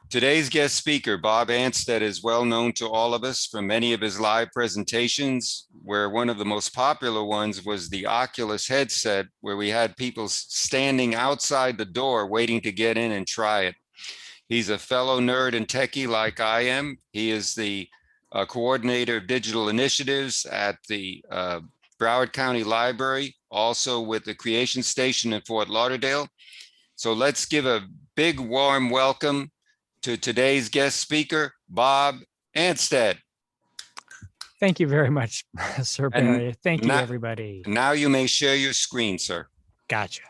Today's guest speaker, Bob Anstett, is well known to all of us from many of his live presentations, where one of the most popular ones was the Oculus headset, where we had people standing outside the door waiting to get in and try it. He's a fellow nerd and techie like I am. He is the coordinator of digital initiatives at the Broward County Library, also with the Creation Station in Fort Lauderdale. So let's give a big warm welcome to today's guest speaker, Bob Anstett. Thank you very much, Sir Barry. Thank you, everybody. Now you may share your screen, sir. Gotcha.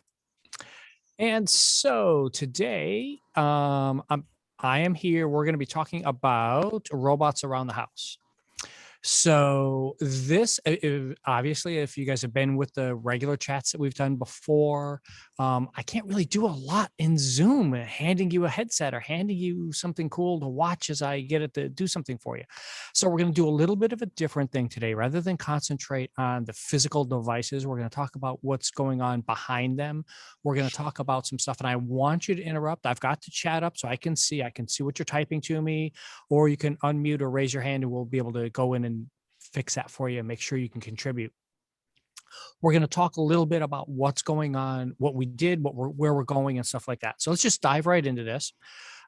And so today, I am here. We're going to be talking about robots around the house. So this, obviously, if you guys have been with the regular chats that we've done before, I can't really do a lot in Zoom, handing you a headset or handing you something cool to watch as I get it to do something for you. So we're going to do a little bit of a different thing today. Rather than concentrate on the physical devices, we're going to talk about what's going on behind them. We're going to talk about some stuff, and I want you to interrupt. I've got the chat up so I can see what you're typing to me, or you can unmute or raise your hand and we'll be able to go in and fix that for you and make sure you can contribute. We're going to talk a little bit about what's going on, what we did, where we're going and stuff like that. So let's just dive right into this.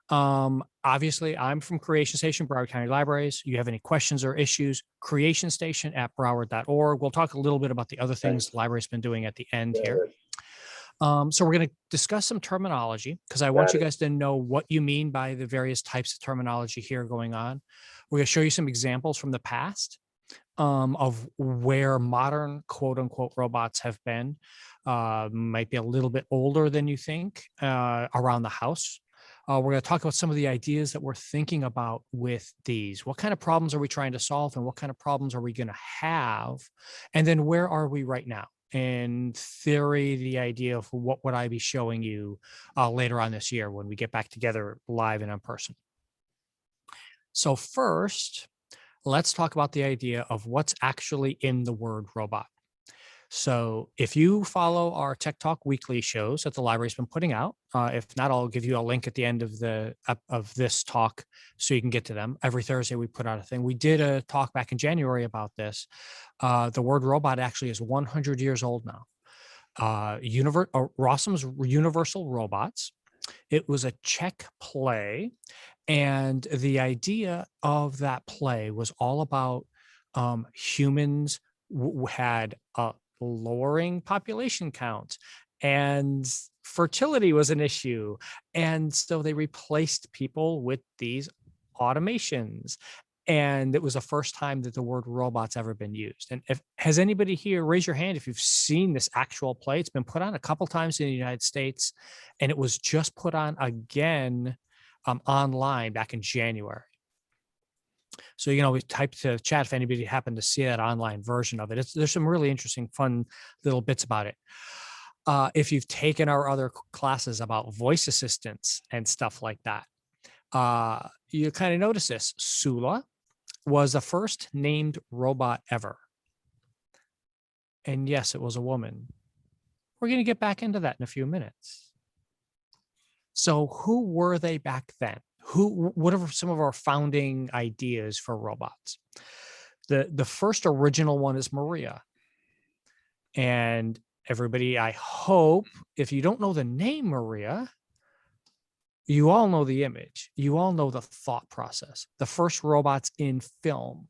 Obviously, I'm from Creation Station, Broward County Libraries. You have any questions or issues, creationstation@broward.org. We'll talk a little bit about the other things the library's been doing at the end here. So we're going to discuss some terminology because I want you guys to know what you mean by the various types of terminology here going on. We're going to show you some examples from the past of where modern quote unquote robots have been. Might be a little bit older than you think around the house. We're going to talk about some of the ideas that we're thinking about with these. What kind of problems are we trying to solve, and what kind of problems are we going to have? And then where are we right now? In theory, the idea of what would I be showing you later on this year when we get back together live and in person. So first, let's talk about the idea of what's actually in the word robot. So if you follow our Tech Talk weekly shows that the library's been putting out, if not, I'll give you a link at the end of this talk so you can get to them. Every Thursday we put out a thing. We did a talk back in January about this. The word robot actually is 100 years old now. Rossum's Universal Robots. It was a Czech play, and the idea of that play was all about humans had lowering population count, and fertility was an issue. And so they replaced people with these automations. And it was the first time that the word robot's ever been used. And has anybody here, raise your hand if you've seen this actual play. It's been put on a couple times in the United States, and it was just put on again online back in January. So, we type to chat if anybody happened to see that online version of it. There's some really interesting, fun little bits about it. If you've taken our other classes about voice assistants and stuff like that, you kind of notice this. Sula was the first named robot ever. And yes, it was a woman. We're going to get back into that in a few minutes. So who were they back then? What are some of our founding ideas for robots? The first original one is Maria. And everybody, I hope, if you don't know the name Maria, you all know the image. You all know the thought process. The first robots in film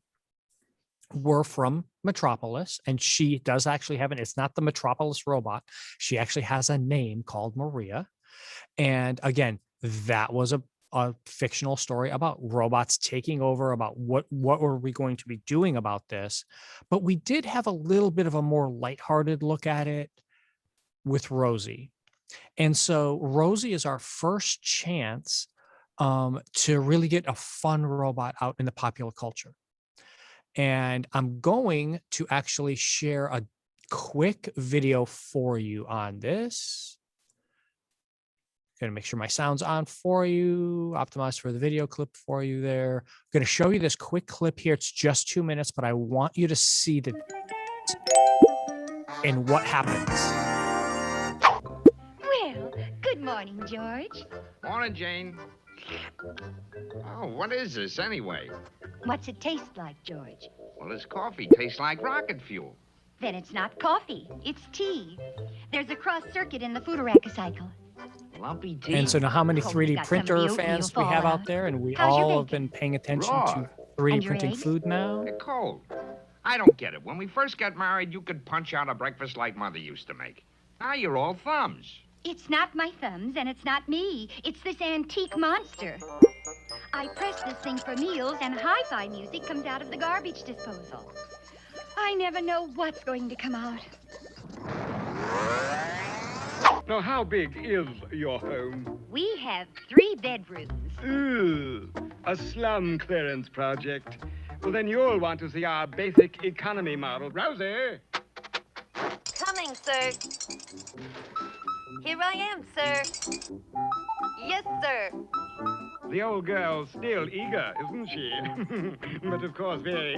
were from Metropolis, and she does actually have it's not the Metropolis robot. She actually has a name called Maria. And again, that was a fictional story about robots taking over, about what were we going to be doing about this. But we did have a little bit of a more lighthearted look at it with Rosie. And so Rosie is our first chance to really get a fun robot out in the popular culture. And I'm going to actually share a quick video for you on this. Going to make sure my sound's on for you, optimized for the video clip for you there. I'm going to show you this quick clip here. It's just 2 minutes, but I want you to see and what happens. Well, good morning, George. Morning, Jane. Oh, what is this anyway? What's it taste like, George? Well, this coffee tastes like rocket fuel. Then it's not coffee, it's tea. There's a cross circuit in the Futuraka cycle. Lumpy tea. And so now how many Oh, 3D you've got some of the printer oatmeal fans do we have out fallout. there? And we How's your all have bacon? been paying attention Raw. to 3D And your printing eggs? food now. They're cold. I don't get it. When we first got married, you could punch out a breakfast like Mother used to make. Now you're all thumbs. It's not my thumbs and it's not me. It's this antique monster. I press this thing for meals and hi-fi music comes out of the garbage disposal. I never know what's going to come out. Now, how big is your home? We have 3 bedrooms. Ooh, a slum clearance project. Well, then you'll want to see our basic economy model. Rosie! Coming, sir. Here I am, sir. Yes, sir. The old girl's still eager, isn't she? But of course, very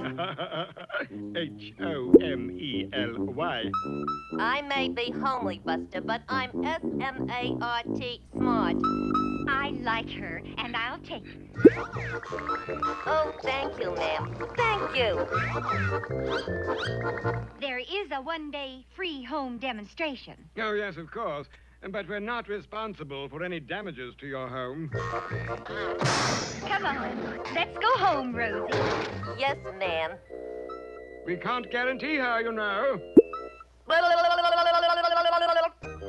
Homely. I may be homely, Buster, but I'm S-M-A-R-T smart. I like her, and I'll take her. Oh, thank you, ma'am. Thank you. There is a one-day free home demonstration. Oh, yes, of course. But we're not responsible for any damages to your home. Come on, let's go home, Rosie. Yes, ma'am. We can't guarantee her, you know.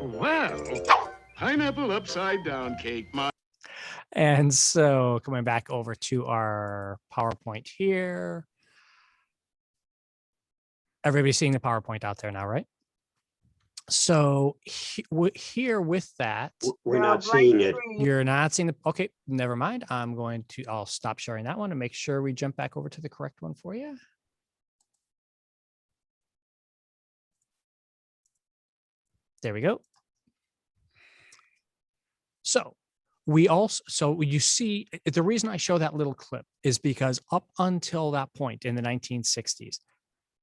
Well, pineapple upside down cake, And so coming back over to our PowerPoint here. Everybody's seeing the PowerPoint out there now, right? So here with that, We're not seeing it. you're not seeing the, okay, never mind. I'll stop sharing that one and make sure we jump back over to the correct one for you. There we go. So you see, the reason I show that little clip is because up until that point in the 1960s,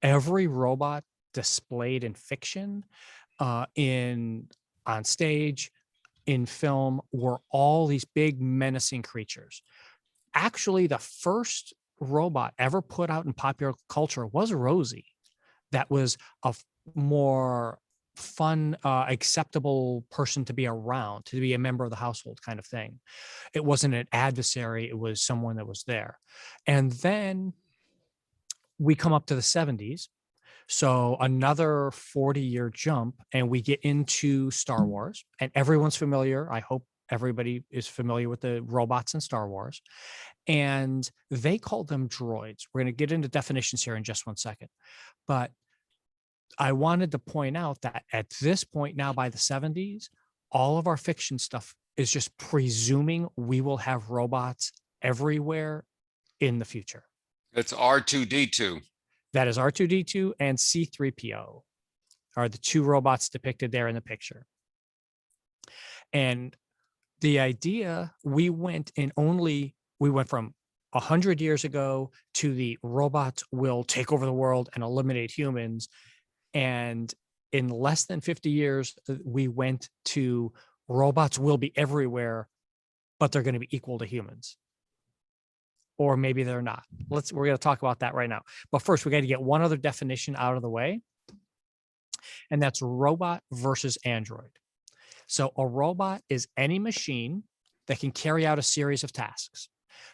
every robot displayed in fiction, on stage, in film, were all these big menacing creatures. Actually, the first robot ever put out in popular culture was Rosie. That was a more fun, acceptable person to be around, to be a member of the household kind of thing. It wasn't an adversary, it was someone that was there. And then we come up to the 70s. So another 40-year jump, and we get into Star Wars, and everyone's familiar. I hope everybody is familiar with the robots in Star Wars. And they call them droids. We're going to get into definitions here in just one second. But I wanted to point out that at this point now, by the 70s, all of our fiction stuff is just presuming we will have robots everywhere in the future. It's R2D2. That is R2D2 and C3PO are the 2 robots depicted there in the picture. And the idea, we went from 100 years ago to the robots will take over the world and eliminate humans. And in less than 50 years, we went to robots will be everywhere, but they're going to be equal to humans. Or maybe they're not. We're going to talk about that right now. But first, we got to get one other definition out of the way. And that's robot versus android. So a robot is any machine that can carry out a series of tasks.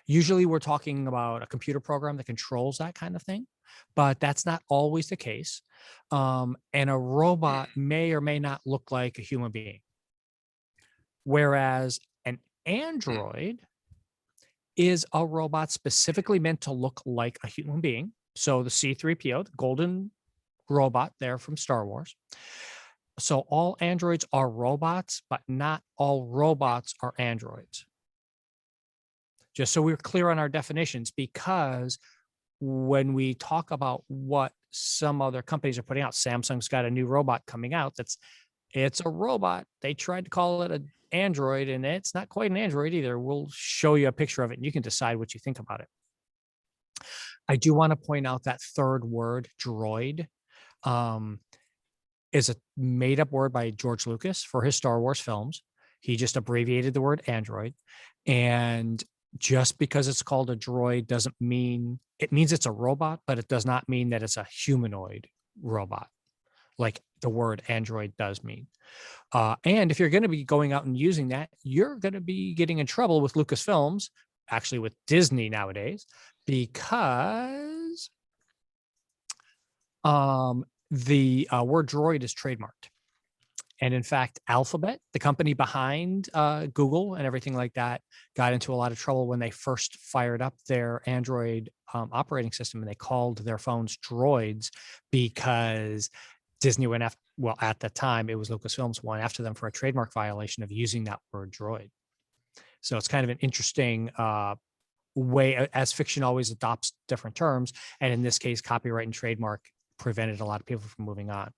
Usually we're talking about a computer program that controls that kind of thing, but that's not always the case. And a robot may or may not look like a human being. Whereas an android is a robot specifically meant to look like a human being. So the C3PO, the golden robot there from Star Wars. So all androids are robots, but not all robots are androids. Just so we're clear on our definitions, because when we talk about what some other companies are putting out, Samsung's got a new robot coming out it's a robot. They tried to call it an android, and it's not quite an android either. We'll show you a picture of it, and you can decide what you think about it. I do want to point out that third word, droid, is a made-up word by George Lucas for his Star Wars films. He just abbreviated the word android. And just because it's called a droid doesn't mean, it means it's a robot, but it does not mean that it's a humanoid robot, like the word android does mean. And if you're going to be going out and using that, you're going to be getting in trouble with Lucasfilms, actually with Disney nowadays, because the word droid is trademarked. And in fact, Alphabet, the company behind Google and everything like that, got into a lot of trouble when they first fired up their Android operating system, and they called their phones droids because Disney went after, well, at the time, it was Lucasfilms went after them for a trademark violation of using that word droid. So it's kind of an interesting way, as fiction always adopts different terms. And in this case, copyright and trademark prevented a lot of people from moving on.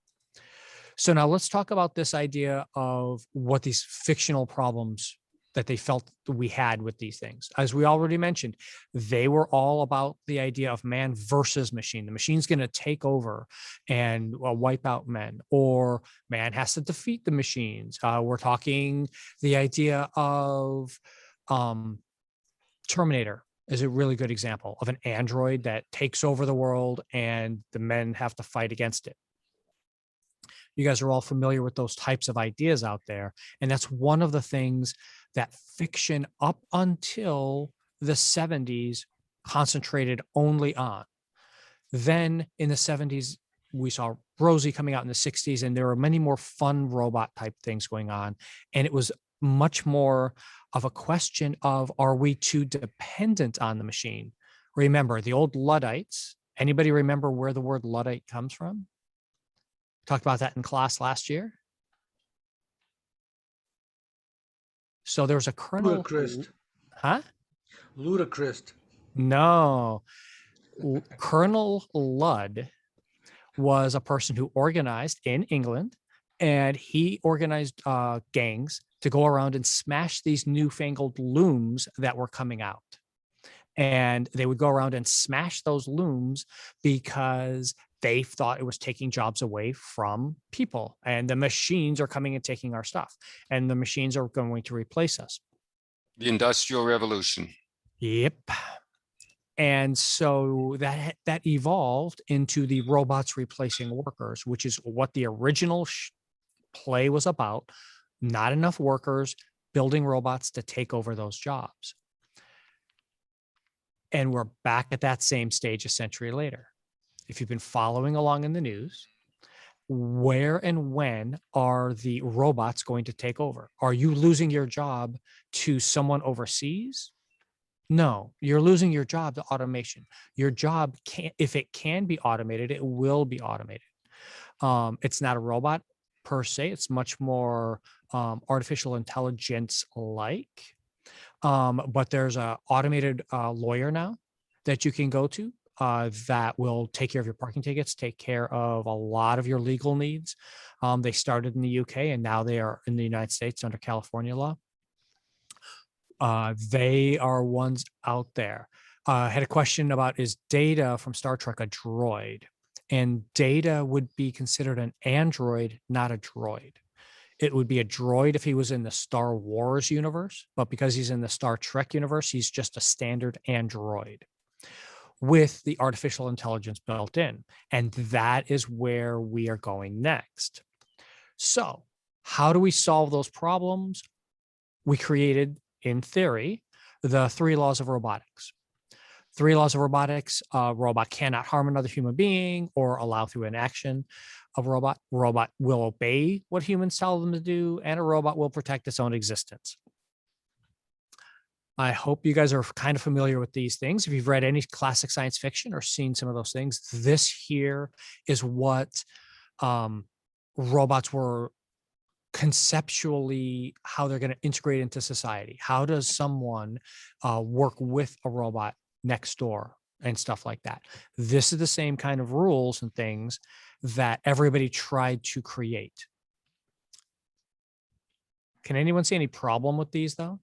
So now let's talk about this idea of what these fictional problems that they felt we had with these things. As we already mentioned, they were all about the idea of man versus machine. The machine's going to take over and wipe out men, or man has to defeat the machines. We're talking the idea of Terminator is a really good example of an android that takes over the world and the men have to fight against it. You guys are all familiar with those types of ideas out there. And that's one of the things that fiction up until the 70s concentrated only on. Then in the 70s, we saw Rosie coming out in the 60s, and there were many more fun robot type things going on. And it was much more of a question of, are we too dependent on the machine? Remember the old Luddites. Anybody remember where the word Luddite comes from? Talked about that in class last year. So there was a Colonel. Ludicrous. Huh? Ludicrous. No. Colonel Ludd was a person who organized in England, and he organized gangs to go around and smash these newfangled looms that were coming out. And they would go around and smash those looms because they thought it was taking jobs away from people, and the machines are coming and taking our stuff, and the machines are going to replace us. The Industrial Revolution. Yep. And so that evolved into the robots replacing workers, which is what the original play was about. Not enough workers, building robots to take over those jobs. And we're back at that same stage a century later. If you've been following along in the news, where and when are the robots going to take over? Are you losing your job to someone overseas? No, you're losing your job to automation. Your job can't, if it can be automated, it will be automated. It's not a robot per se. It's much more artificial intelligence like. But there's a automated lawyer now that you can go to that will take care of your parking tickets, take care of a lot of your legal needs. They started in the UK and now they are in the United States under California law. They are ones out there. I had a question about, is Data from Star Trek a droid? And Data would be considered an android, not a droid. It would be a droid if he was in the Star Wars universe, but because he's in the Star Trek universe, he's just a standard android with the artificial intelligence built in. And that is where we are going next. So how do we solve those problems? We created, in theory, the 3 laws of robotics. 3 laws of robotics: a robot cannot harm another human being or allow through an action of a robot. Robot will obey what humans tell them to do, and a robot will protect its own existence. I hope you guys are kind of familiar with these things. If you've read any classic science fiction or seen some of those things, this here is what robots were conceptually, how they're going to integrate into society. How does someone work with a robot next door and stuff like that? This is the same kind of rules and things that everybody tried to create. Can anyone see any problem with these though?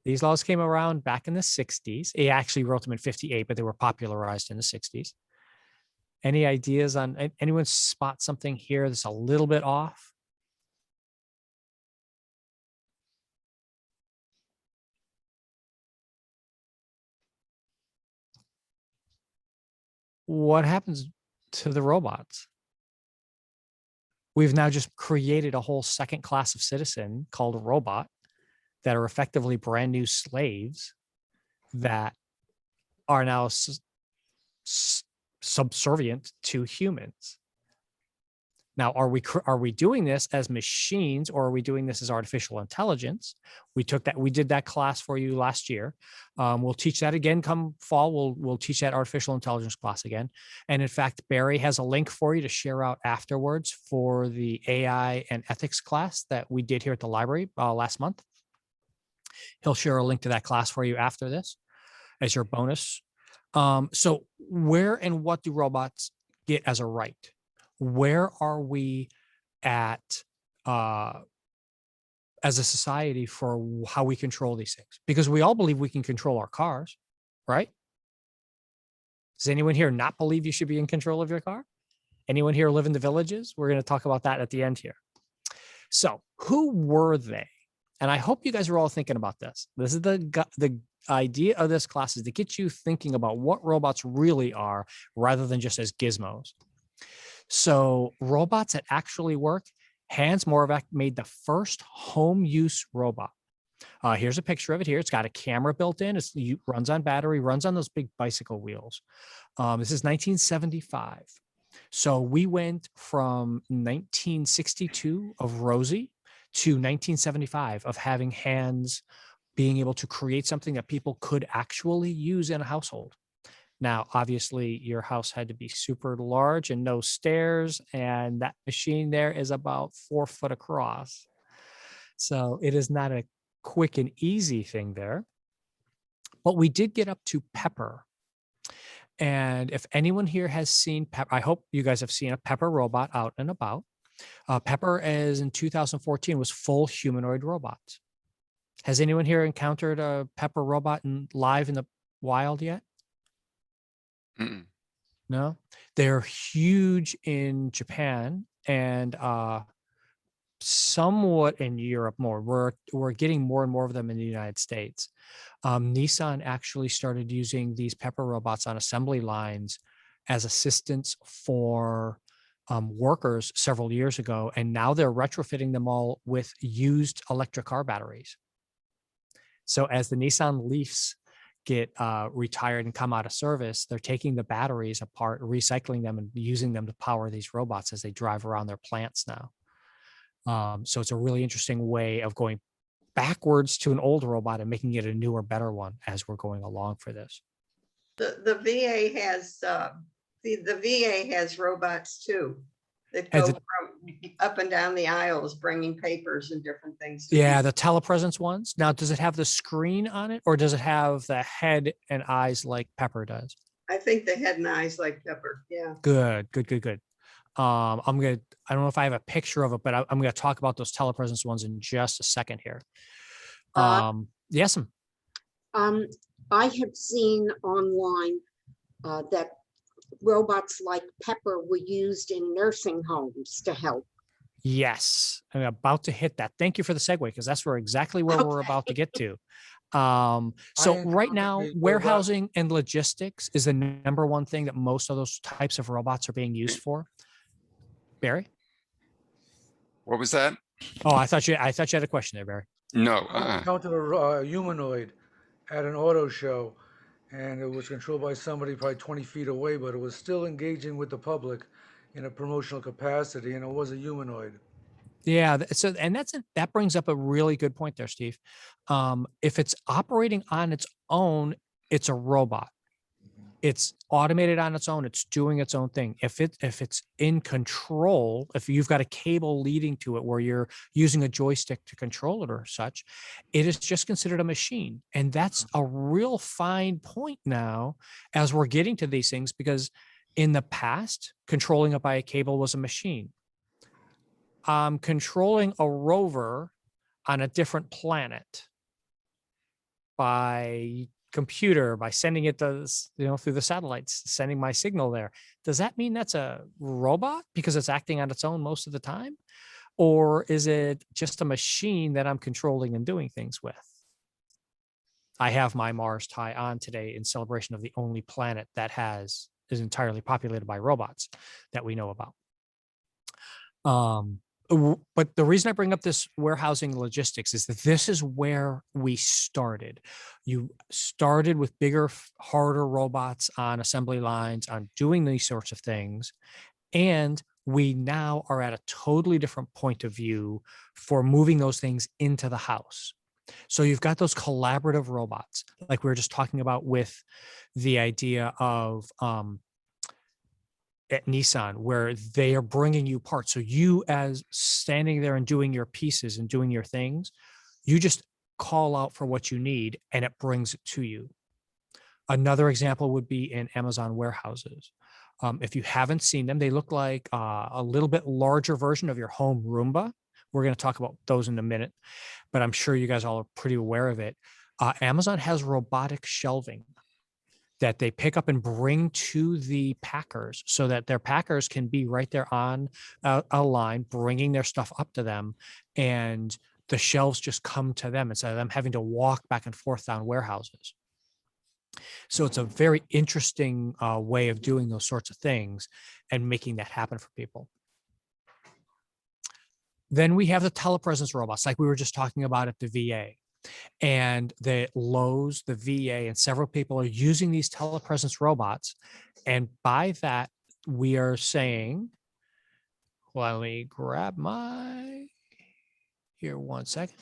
These laws came around back in the 60s. He actually wrote them in 58, but they were popularized in the 60s. Any ideas on anyone spot something here that's a little bit off? What happens to the robots? We've now just created a whole second class of citizen called a robot that are effectively brand new slaves that are now subservient to humans. Now, are we doing this as machines, or are we doing this as artificial intelligence? We did that class for you last year. We'll teach that again come fall. We'll teach that artificial intelligence class again. And in fact, Barry has a link for you to share out afterwards for the AI and ethics class that we did here at the library last month. He'll share a link to that class for you after this as your bonus. So where and what do robots get as a right? Where are we at as a society for how we control these things? Because we all believe we can control our cars, right? Does anyone here not believe you should be in control of your car? Anyone here live in the villages? We're going to talk about that at the end here. So who were they? And I hope you guys are all thinking about this. This is the idea of this class, is to get you thinking about what robots really are rather than just as gizmos. So robots that actually work, Hans Moravec made the first home use robot. Here's a picture of it here. It's got a camera built in. It runs on battery, runs on those big bicycle wheels. This is 1975. So we went from 1962 of Rosie to 1975 of having Hans being able to create something that people could actually use in a household. Now, obviously, your house had to be super large and no stairs, and that machine there is about 4 foot across. So it is not a quick and easy thing there. But we did get up to Pepper. And if anyone here has seen Pepper, I hope you guys have seen a Pepper robot out and about. Pepper, as in 2014, was full humanoid robots. Has anyone here encountered a Pepper robot live in the wild yet? Mm-mm. No, they're huge in Japan and somewhat in Europe more. We're getting more and more of them in the United States. Nissan actually started using these Pepper robots on assembly lines as assistants for workers several years ago, and now they're retrofitting them all with used electric car batteries. So as the Nissan Leafs get retired and come out of service, they're taking the batteries apart, recycling them, and using them to power these robots as they drive around their plants now. So it's a really interesting way of going backwards to an old robot and making it a newer, better one as we're going along for this. The VA has the VA has robots too that go from up and down the aisles bringing papers and different things. Yeah, the telepresence ones. Now, does it have the screen on it, or does it have the head and eyes like Pepper does? I think the head and eyes like Pepper. Yeah. Good. I don't know if I have a picture of it, but I'm gonna talk about those telepresence ones in just a second here. Yes. I have seen online that robots like Pepper were used in nursing homes to help. Yes, I'm about to hit that. Thank you for the segue, because that's exactly where we're about to get to. So right now, warehousing and logistics is the number one thing that most of those types of robots are being used for. Barry? What was that? Oh, I thought you had a question there, Barry. No. I encountered a humanoid at an auto show, and it was controlled by somebody probably 20 feet away, but it was still engaging with the public in a promotional capacity, and it was a humanoid. Yeah, so that brings up a really good point there, Steve. If it's operating on its own, it's a robot. It's automated on its own. It's doing its own thing. If it's in control, if you've got a cable leading to it where you're using a joystick to control it or such, it is just considered a machine. And that's a real fine point now as we're getting to these things, because in the past, controlling it by a cable was a machine. Controlling a rover on a different planet by computer by sending it to, through the satellites, sending my signal there. Does that mean that's a robot because it's acting on its own most of the time? Or is it just a machine that I'm controlling and doing things with? I have my Mars tie on today in celebration of the only planet that is entirely populated by robots that we know about. But the reason I bring up this warehousing logistics is that this is where we started. You started with bigger, harder robots on assembly lines, on doing these sorts of things. And we now are at a totally different point of view for moving those things into the house. So you've got those collaborative robots, like we were just talking about with the idea of at Nissan, where they are bringing you parts. So you, as standing there and doing your pieces and doing your things, you just call out for what you need and it brings it to you. Another example would be in Amazon warehouses. If you haven't seen them, they look like a little bit larger version of your home Roomba. We're going to talk about those in a minute, but I'm sure you guys all are pretty aware of it. Amazon has robotic shelving that they pick up and bring to the packers so that their packers can be right there on a line, bringing their stuff up to them, and the shelves just come to them instead of them having to walk back and forth down warehouses. So it's a very interesting way of doing those sorts of things and making that happen for people. Then we have the telepresence robots, like we were just talking about at the VA. And the Lowe's, the VA, and several people are using these telepresence robots. And by that, we are saying, well, let me grab here 1 second.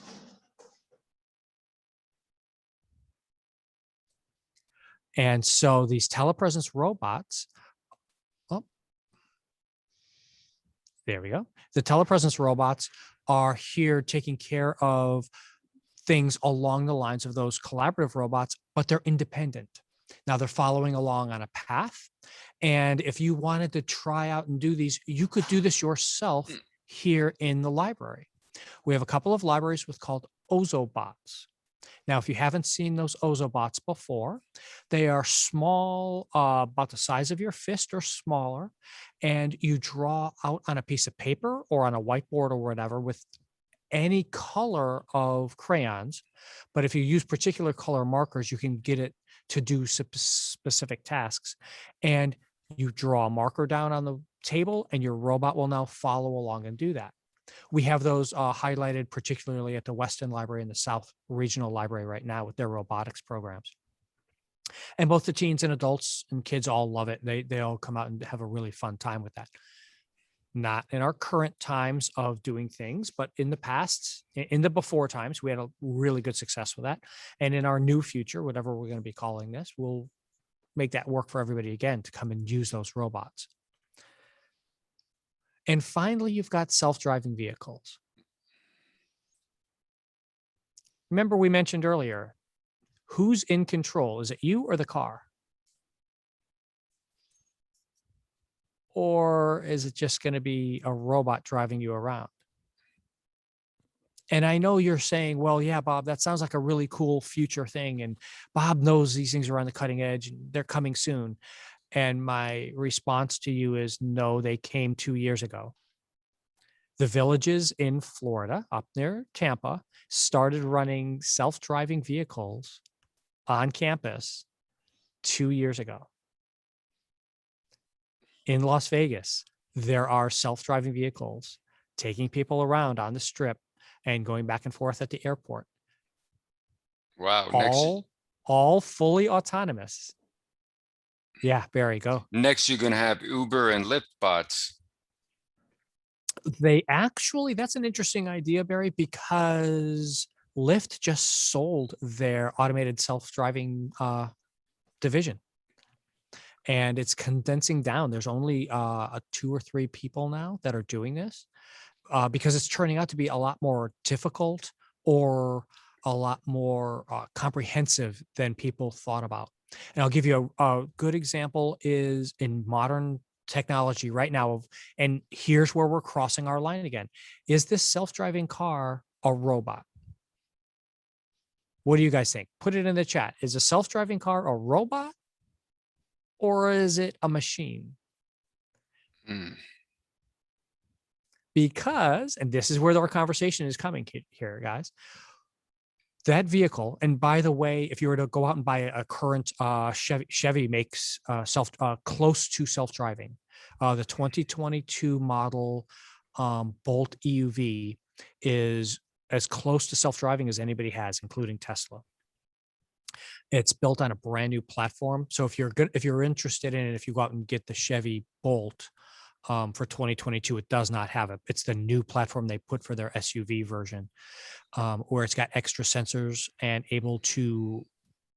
And so these telepresence robots, there we go. The telepresence robots are here taking care of things along the lines of those collaborative robots, but they're independent. Now they're following along on a path. And if you wanted to try out and do these, you could do this yourself here in the library. We have a couple of libraries with called Ozobots. Now, if you haven't seen those Ozobots before, they are small, about the size of your fist or smaller, and you draw out on a piece of paper or on a whiteboard or whatever with any color of crayons. But if you use particular color markers, you can get it to do specific tasks. And you draw a marker down on the table and your robot will now follow along and do that. We have those highlighted particularly at the Weston Library and the South Regional Library right now with their robotics programs. And both the teens and adults and kids all love it. They all come out and have a really fun time with that. Not in our current times of doing things, but in the past, in the before times, we had a really good success with that. And in our new future, whatever we're going to be calling this, we'll make that work for everybody again to come and use those robots. And finally, you've got self-driving vehicles. Remember, we mentioned earlier, who's in control? Is it you or the car? Or is it just going to be a robot driving you around? And I know you're saying, well, yeah, Bob, that sounds like a really cool future thing. And Bob knows these things are on the cutting edge and they're coming soon. And my response to you is, no, they came 2 years ago. The villages in Florida, up near Tampa, started running self-driving vehicles on campus 2 years ago. In Las Vegas, there are self-driving vehicles taking people around on the strip and going back and forth at the airport. Wow. All fully autonomous. Yeah, Barry, go. Next, you're going to have Uber and Lyft bots. They actually, that's an interesting idea, Barry, because Lyft just sold their automated self-driving division. And it's condensing down. There's only 2 or 3 people now that are doing this because it's turning out to be a lot more difficult or a lot more comprehensive than people thought about. And I'll give you a good example is in modern technology right now. And here's where we're crossing our line again. Is this self-driving car a robot? What do you guys think? Put it in the chat. Is a self-driving car a robot or is it a machine? Hmm. Because, and this is where our conversation is coming here, guys. That vehicle, and by the way, if you were to go out and buy a current Chevy makes close to self-driving. The 2022 model Bolt EUV is as close to self-driving as anybody has, including Tesla. It's built on a brand new platform. So if you're interested in it, if you go out and get the Chevy Bolt for 2022, it does not have it. It's the new platform they put for their SUV version, where it's got extra sensors and able to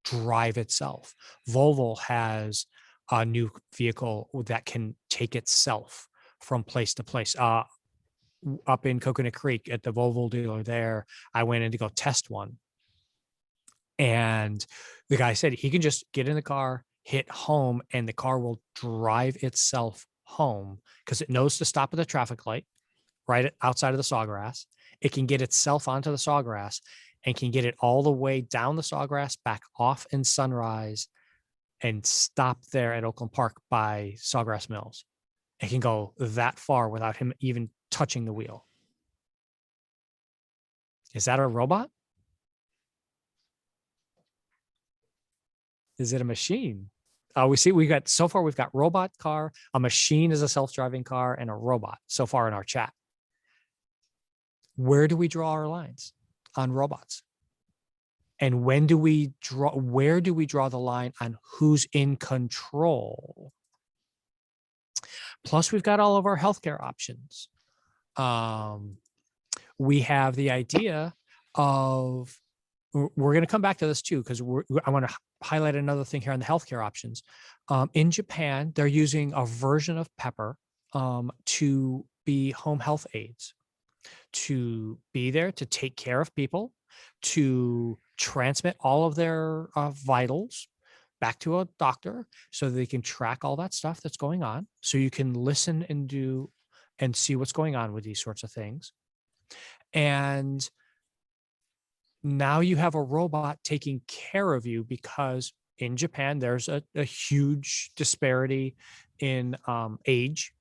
drive itself. Volvo has a new vehicle that can take itself from place to place. Up in Coconut Creek at the Volvo dealer there, I went in to go test one. And the guy said he can just get in the car, hit home, and the car will drive itself home because it knows to stop at the traffic light right outside of the sawgrass. It can get itself onto the sawgrass and can get it all the way down the sawgrass, back off in Sunrise, and stop there at Oakland Park by Sawgrass Mills. It can go that far without him even touching the wheel. Is that a robot? Is it a machine? We've got robot car, a machine is a self-driving car, and a robot so far in our chat. Where do we draw our lines on robots? And where do we draw the line on who's in control? Plus, we've got all of our healthcare options. We have the idea of, we're going to come back to this too, because I want to highlight another thing here on the healthcare options. In Japan, they're using a version of Pepper to be home health aides, to be there to take care of people, to transmit all of their vitals back to a doctor so they can track all that stuff that's going on. So you can listen and see what's going on with these sorts of things. And now you have a robot taking care of you, because in Japan, there's a huge disparity in age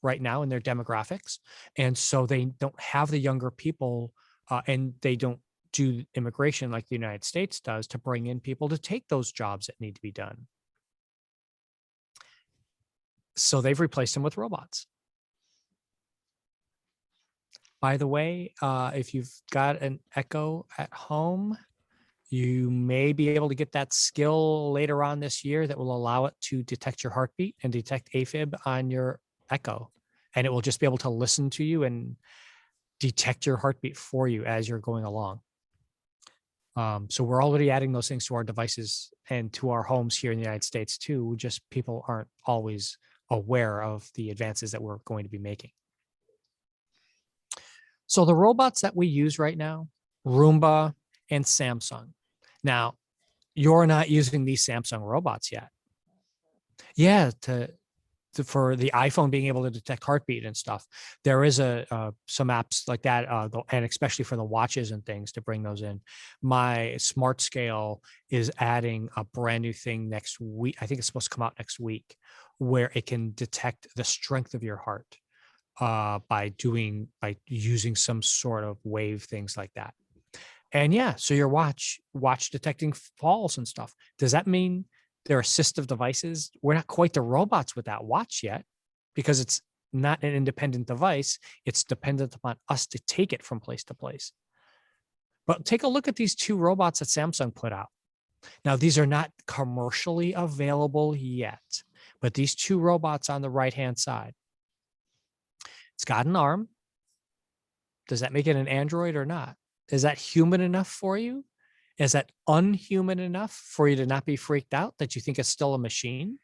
right now in their demographics. And so they don't have the younger people and they don't do immigration like the United States does to bring in people to take those jobs that need to be done. So they've replaced them with robots. By the way, if you've got an Echo at home, you may be able to get that skill later on this year that will allow it to detect your heartbeat and detect AFib on your Echo. And it will just be able to listen to you and detect your heartbeat for you as you're going along. So we're already adding those things to our devices and to our homes here in the United States too. Just people aren't always aware of the advances that we're going to be making. So the robots that we use right now, Roomba and Samsung. Now, you're not using these Samsung robots yet. Yeah, for the iPhone being able to detect heartbeat and stuff, there is some apps like that, and especially for the watches and things to bring those in. My Smart Scale is adding a brand new thing next week. I think it's supposed to come out next week, where it can detect the strength of your heart by using some sort of wave, things like that. And yeah, so your watch detecting falls and stuff. Does that mean they're assistive devices? We're not quite the robots with that watch yet, because it's not an independent device. It's dependent upon us to take it from place to place. But take a look at these two robots that Samsung put out. Now, these are not commercially available yet, but these two robots on the right-hand side, it's got an arm. Does that make it an Android or not? Is that human enough for you? Is that unhuman enough for you to not be freaked out that you think it's still a machine?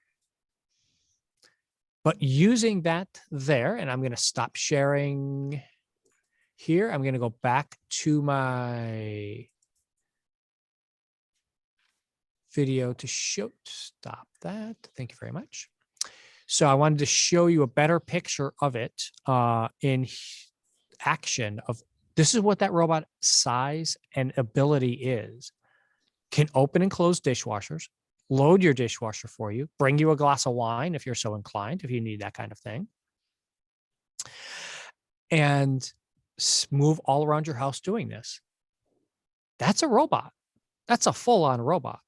But using that there, and I'm going to stop sharing here. I'm going to go back to my video to stop that. Thank you very much. So I wanted to show you a better picture of it in action. This is what that robot size and ability is. can open and close dishwashers, load your dishwasher for you, bring you a glass of wine if you're so inclined, if you need that kind of thing, and move all around your house doing this. That's a robot. That's a full-on robot.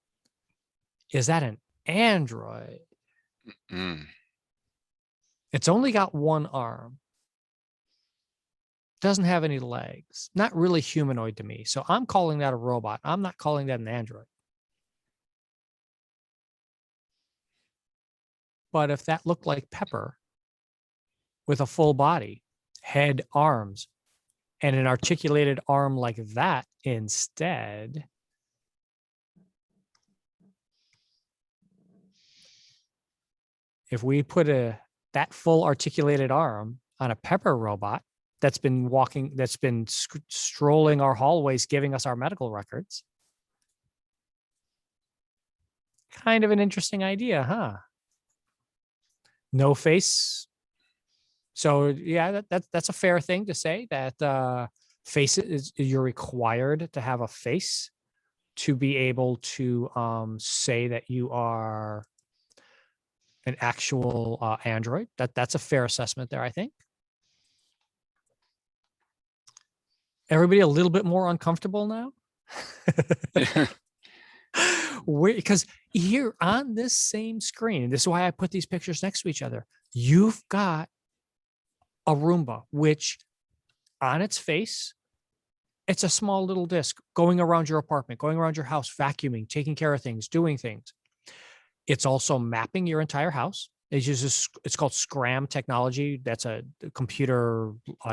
Is that an android? Mm. It's only got one arm. Doesn't have any legs. Not really humanoid to me. So I'm calling that a robot. I'm not calling that an android. But if that looked like Pepper with a full body, head, arms, and an articulated arm like that instead, if we put that full articulated arm on a Pepper robot that's been walking, that's been strolling our hallways, giving us our medical records, kind of an interesting idea, huh? No face. So yeah, that's a fair thing to say, that face is, you're required to have a face to be able to say that you are an actual android. That's a fair assessment there, I think. Everybody a little bit more uncomfortable now? Because here on this same screen, and this is why I put these pictures next to each other, you've got a Roomba, which on its face, it's a small little disc going around your apartment, going around your house, vacuuming, taking care of things, doing things. It's also mapping your entire house. It uses, it's called Scram technology. That's a computer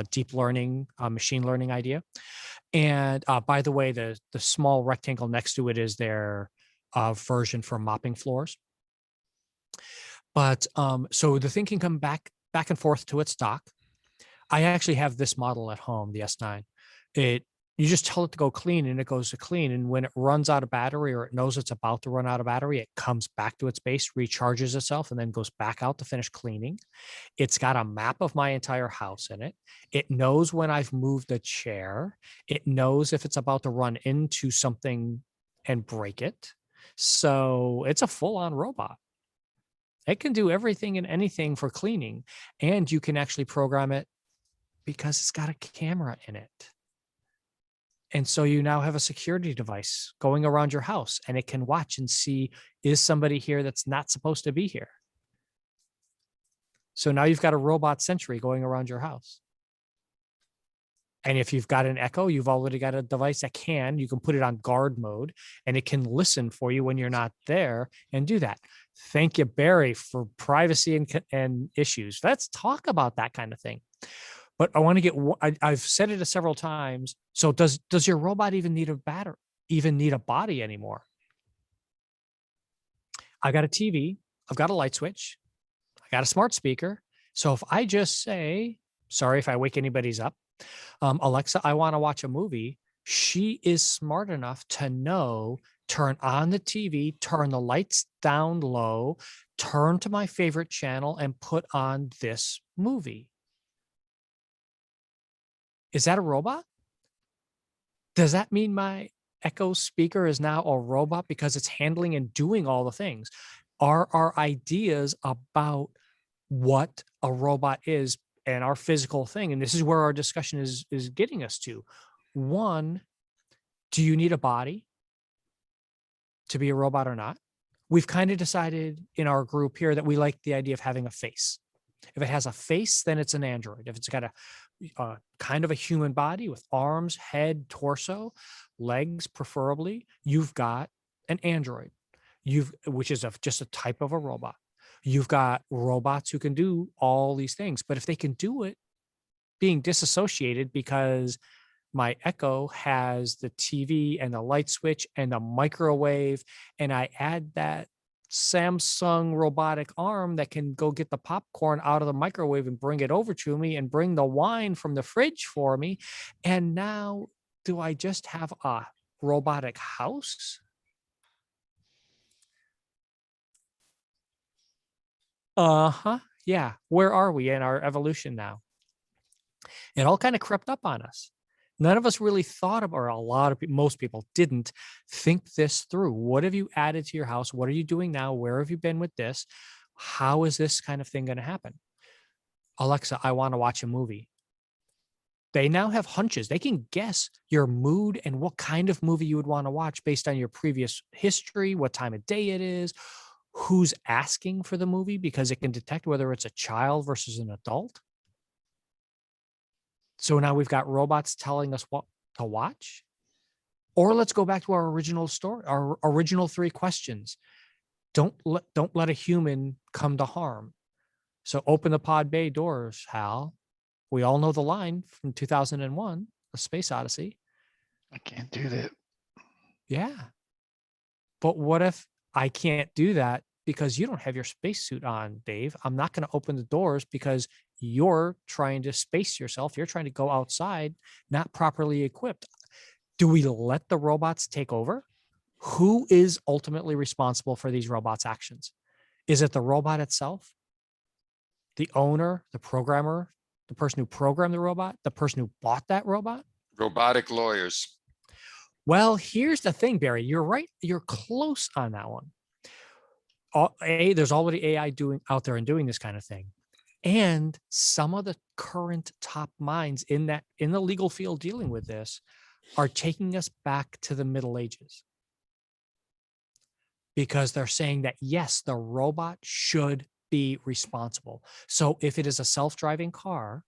deep learning, machine learning idea. And by the way, the small rectangle next to it is their version for mopping floors. But so the thing can come back and forth to its dock. I actually have this model at home, the S9. You just tell it to go clean and it goes to clean. And when it runs out of battery or it knows it's about to run out of battery, it comes back to its base, recharges itself, and then goes back out to finish cleaning. It's got a map of my entire house in it. It knows when I've moved a chair. It knows if it's about to run into something and break it. So it's a full-on robot. It can do everything and anything for cleaning. And you can actually program it because it's got a camera in it. And so you now have a security device going around your house and it can watch and see, is somebody here that's not supposed to be here? So now you've got a robot sentry going around your house. And if you've got an Echo, you've already got a device that you can put it on guard mode and it can listen for you when you're not there and do that. Thank you, Barry, for privacy and issues. Let's talk about that kind of thing. But I want to get, I've said it several times. So does your robot even need a battery, even need a body anymore? I got a TV, I've got a light switch, I got a smart speaker. So if I just say, sorry if I wake anybody's up, Alexa, I want to watch a movie, she is smart enough to know, turn on the TV, turn the lights down low, turn to my favorite channel and put on this movie. Is that a robot? Does that mean my Echo speaker is now a robot because it's handling and doing all the things? Are our ideas about what a robot is and our physical thing, and this is where our discussion is getting us to. One, do you need a body to be a robot or not? We've kind of decided in our group here that we like the idea of having a face. If it has a face, then it's an android. If it's got a kind of a human body with arms, head, torso, legs, preferably, you've got an android, which is just a type of a robot. You've got robots who can do all these things, but if they can do it being disassociated because my Echo has the TV and the light switch and the microwave, and I add that Samsung robotic arm that can go get the popcorn out of the microwave and bring it over to me and bring the wine from the fridge for me. And now, do I just have a robotic house? Uh-huh. Yeah. Where are we in our evolution now? It all kind of crept up on us. None of us really thought of, or a lot of people, most people didn't think this through. What have you added to your house? What are you doing now? Where have you been with this? How is this kind of thing going to happen? Alexa, I want to watch a movie. They now have hunches. They can guess your mood and what kind of movie you would want to watch based on your previous history, what time of day it is, who's asking for the movie, because it can detect whether it's a child versus an adult. So now we've got robots telling us what to watch. Or let's go back to our original story, our original 3 questions. Don't let a human come to harm. So open the pod bay doors, Hal. We all know the line from 2001, A Space Odyssey. I can't do that. Yeah. But what if I can't do that because you don't have your spacesuit on, Dave? I'm not going to open the doors because you're trying to space yourself. You're trying to go outside, not properly equipped. Do we let the robots take over? Who is ultimately responsible for these robots' actions? Is it the robot itself? The owner, the programmer, the person who programmed the robot, the person who bought that robot? Robotic lawyers. Well, here's the thing, Barry. You're right. You're close on that one. There's already AI out there and doing this kind of thing. And some of the current top minds in the legal field dealing with this are taking us back to the Middle Ages. Because they're saying that, yes, the robot should be responsible. So if it is a self-driving car,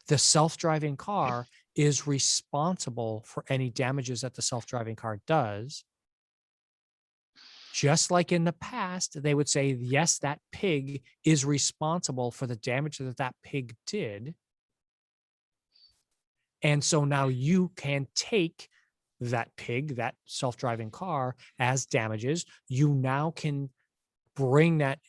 the self-driving car is responsible for any damages that the self-driving car does. Just like in the past, they would say, yes, that pig is responsible for the damage that that pig did. And so now you can take that pig, that self-driving car, as damages. You now can bring that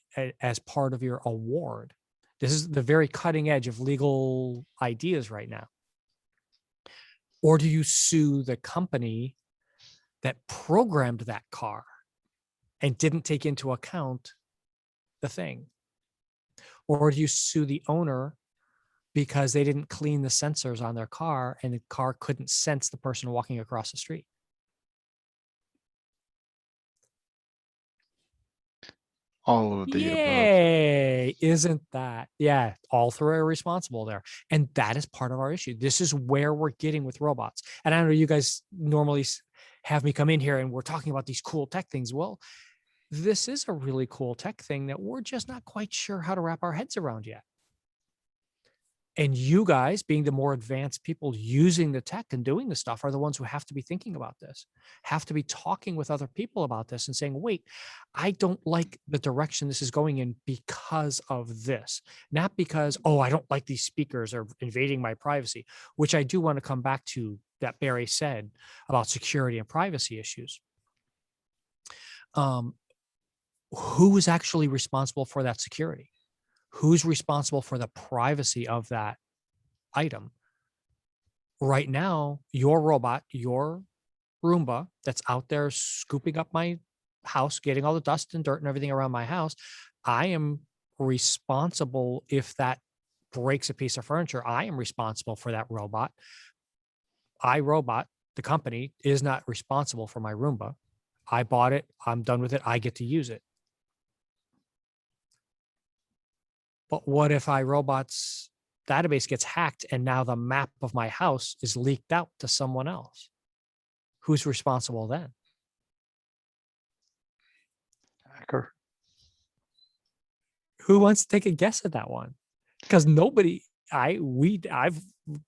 as part of your award. This is the very cutting edge of legal ideas right now. Or do you sue the company that programmed that car and didn't take into account the thing? Or do you sue the owner because they didn't clean the sensors on their car and the car couldn't sense the person walking across the street? All of the above. Yay, isn't that? Yeah, all 3 are responsible there. And that is part of our issue. This is where we're getting with robots. And I know you guys normally have me come in here and we're talking about these cool tech things. Well, this is a really cool tech thing that we're just not quite sure how to wrap our heads around yet. And you guys, being the more advanced people using the tech and doing the stuff, are the ones who have to be thinking about this, have to be talking with other people about this and saying, wait, I don't like the direction this is going in because of this. Not because, oh, I don't like these speakers are invading my privacy, which I do want to come back to that Barry said about security and privacy issues. Who is actually responsible for that security? Who's responsible for the privacy of that item? Right now, your robot, your Roomba that's out there scooping up my house, getting all the dust and dirt and everything around my house, I am responsible if that breaks a piece of furniture. I am responsible for that robot. iRobot, the company, is not responsible for my Roomba. I bought it. I'm done with it. I get to use it. But what if iRobot's database gets hacked and now the map of my house is leaked out to someone else? Who's responsible then? Hacker. Who wants to take a guess at that one? Because I've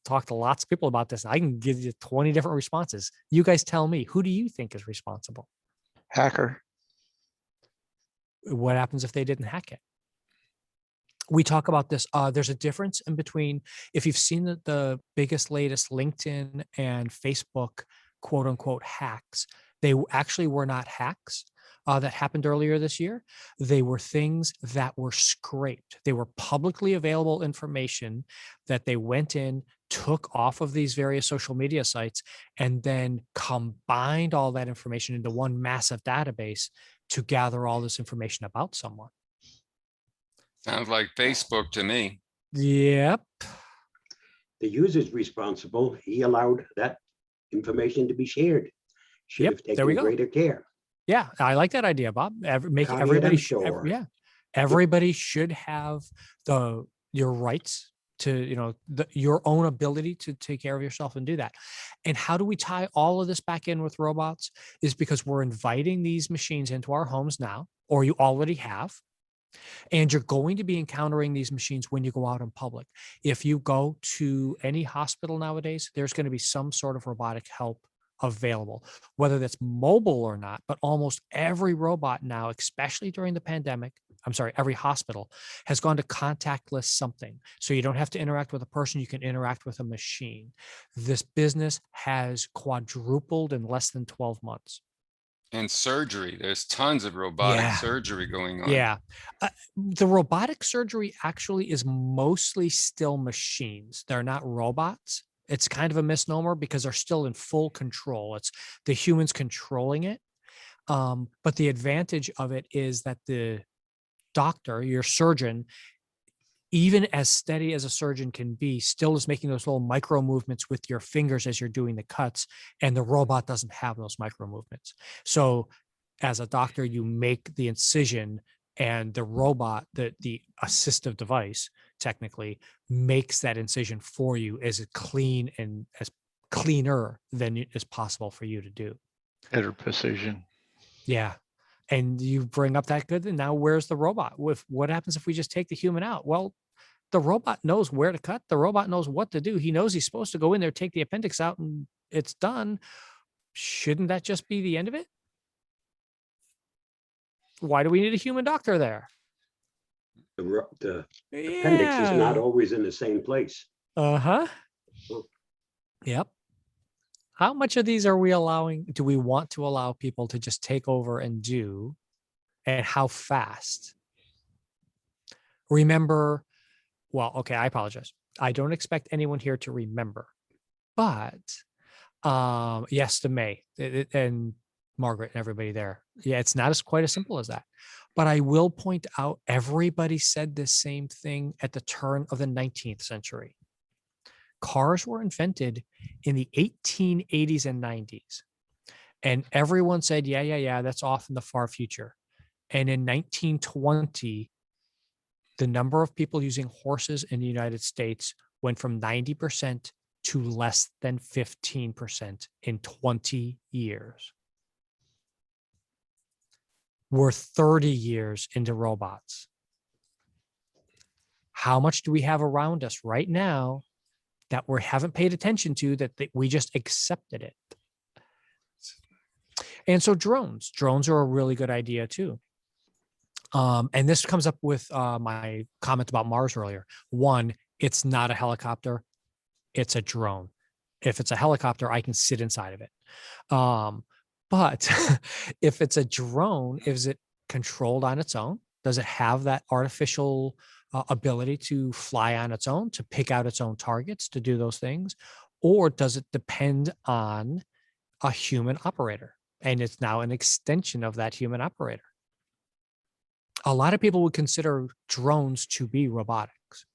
talked to lots of people about this. I can give you 20 different responses. You guys tell me, who do you think is responsible? Hacker. What happens if they didn't hack it? We talk about this. There's a difference in between, if you've seen the biggest, latest LinkedIn and Facebook quote unquote hacks, they actually were not hacks that happened earlier this year. They were things that were scraped. They were publicly available information that they went in, took off of these various social media sites, and then combined all that information into one massive database to gather all this information about someone. Sounds like Facebook to me. Yep. The user's responsible. He allowed that information to be shared. Should Yep, have there we taken go. greater care. Yeah, I like that idea, Bob. Make Caveat everybody, emptor. yeah, everybody should have your rights to, your own ability to take care of yourself and do that. And how do we tie all of this back in with robots? Is because we're inviting these machines into our homes now, or you already have. And you're going to be encountering these machines when you go out in public. If you go to any hospital nowadays, there's going to be some sort of robotic help available, whether that's mobile or not. But almost every robot now, especially during the pandemic, every hospital has gone to contactless something. So you don't have to interact with a person, you can interact with a machine. This business has quadrupled in less than 12 months. And surgery, there's tons of robotic surgery going on. Yeah. The robotic surgery actually is mostly still machines. They're not robots. It's kind of a misnomer because they're still in full control. It's the humans controlling it. But the advantage of it is that the doctor, your surgeon, even as steady as a surgeon can be, still is making those little micro movements with your fingers as you're doing the cuts, and the robot doesn't have those micro movements. So as a doctor, you make the incision, and the robot, the assistive device, technically makes that incision for you as clean and as cleaner than it is possible for you to do. Better precision. Yeah. And you bring up that good. And now where's the robot? What happens if we just take the human out? Well, the robot knows where to cut. The robot knows what to do. He knows he's supposed to go in there, take the appendix out, and it's done. Shouldn't that just be the end of it? Why do we need a human doctor there? The appendix is not always in the same place. Uh-huh. Yep. How much of these are we do we want to allow people to just take over and do, and how fast? Remember, well, okay, I apologize. I don't expect anyone here to remember, but yes, to May and Margaret and everybody there. Yeah, it's not quite as simple as that. But I will point out, everybody said the same thing at the turn of the 19th century. Cars were invented in the 1880s and 90s. And everyone said, yeah, that's off in the far future. And in 1920, the number of people using horses in the United States went from 90% to less than 15% in 20 years. We're 30 years into robots. How much do we have around us right now that we haven't paid attention to, that we just accepted it? And so drones are a really good idea too. And this comes up with my comment about Mars earlier. One, it's not a helicopter, it's a drone. If it's a helicopter, I can sit inside of it. But if it's a drone, is it controlled on its own? Does it have that artificial ability to fly on its own, to pick out its own targets, to do those things? Or does it depend on a human operator? And it's now an extension of that human operator. A lot of people would consider drones to be robotics,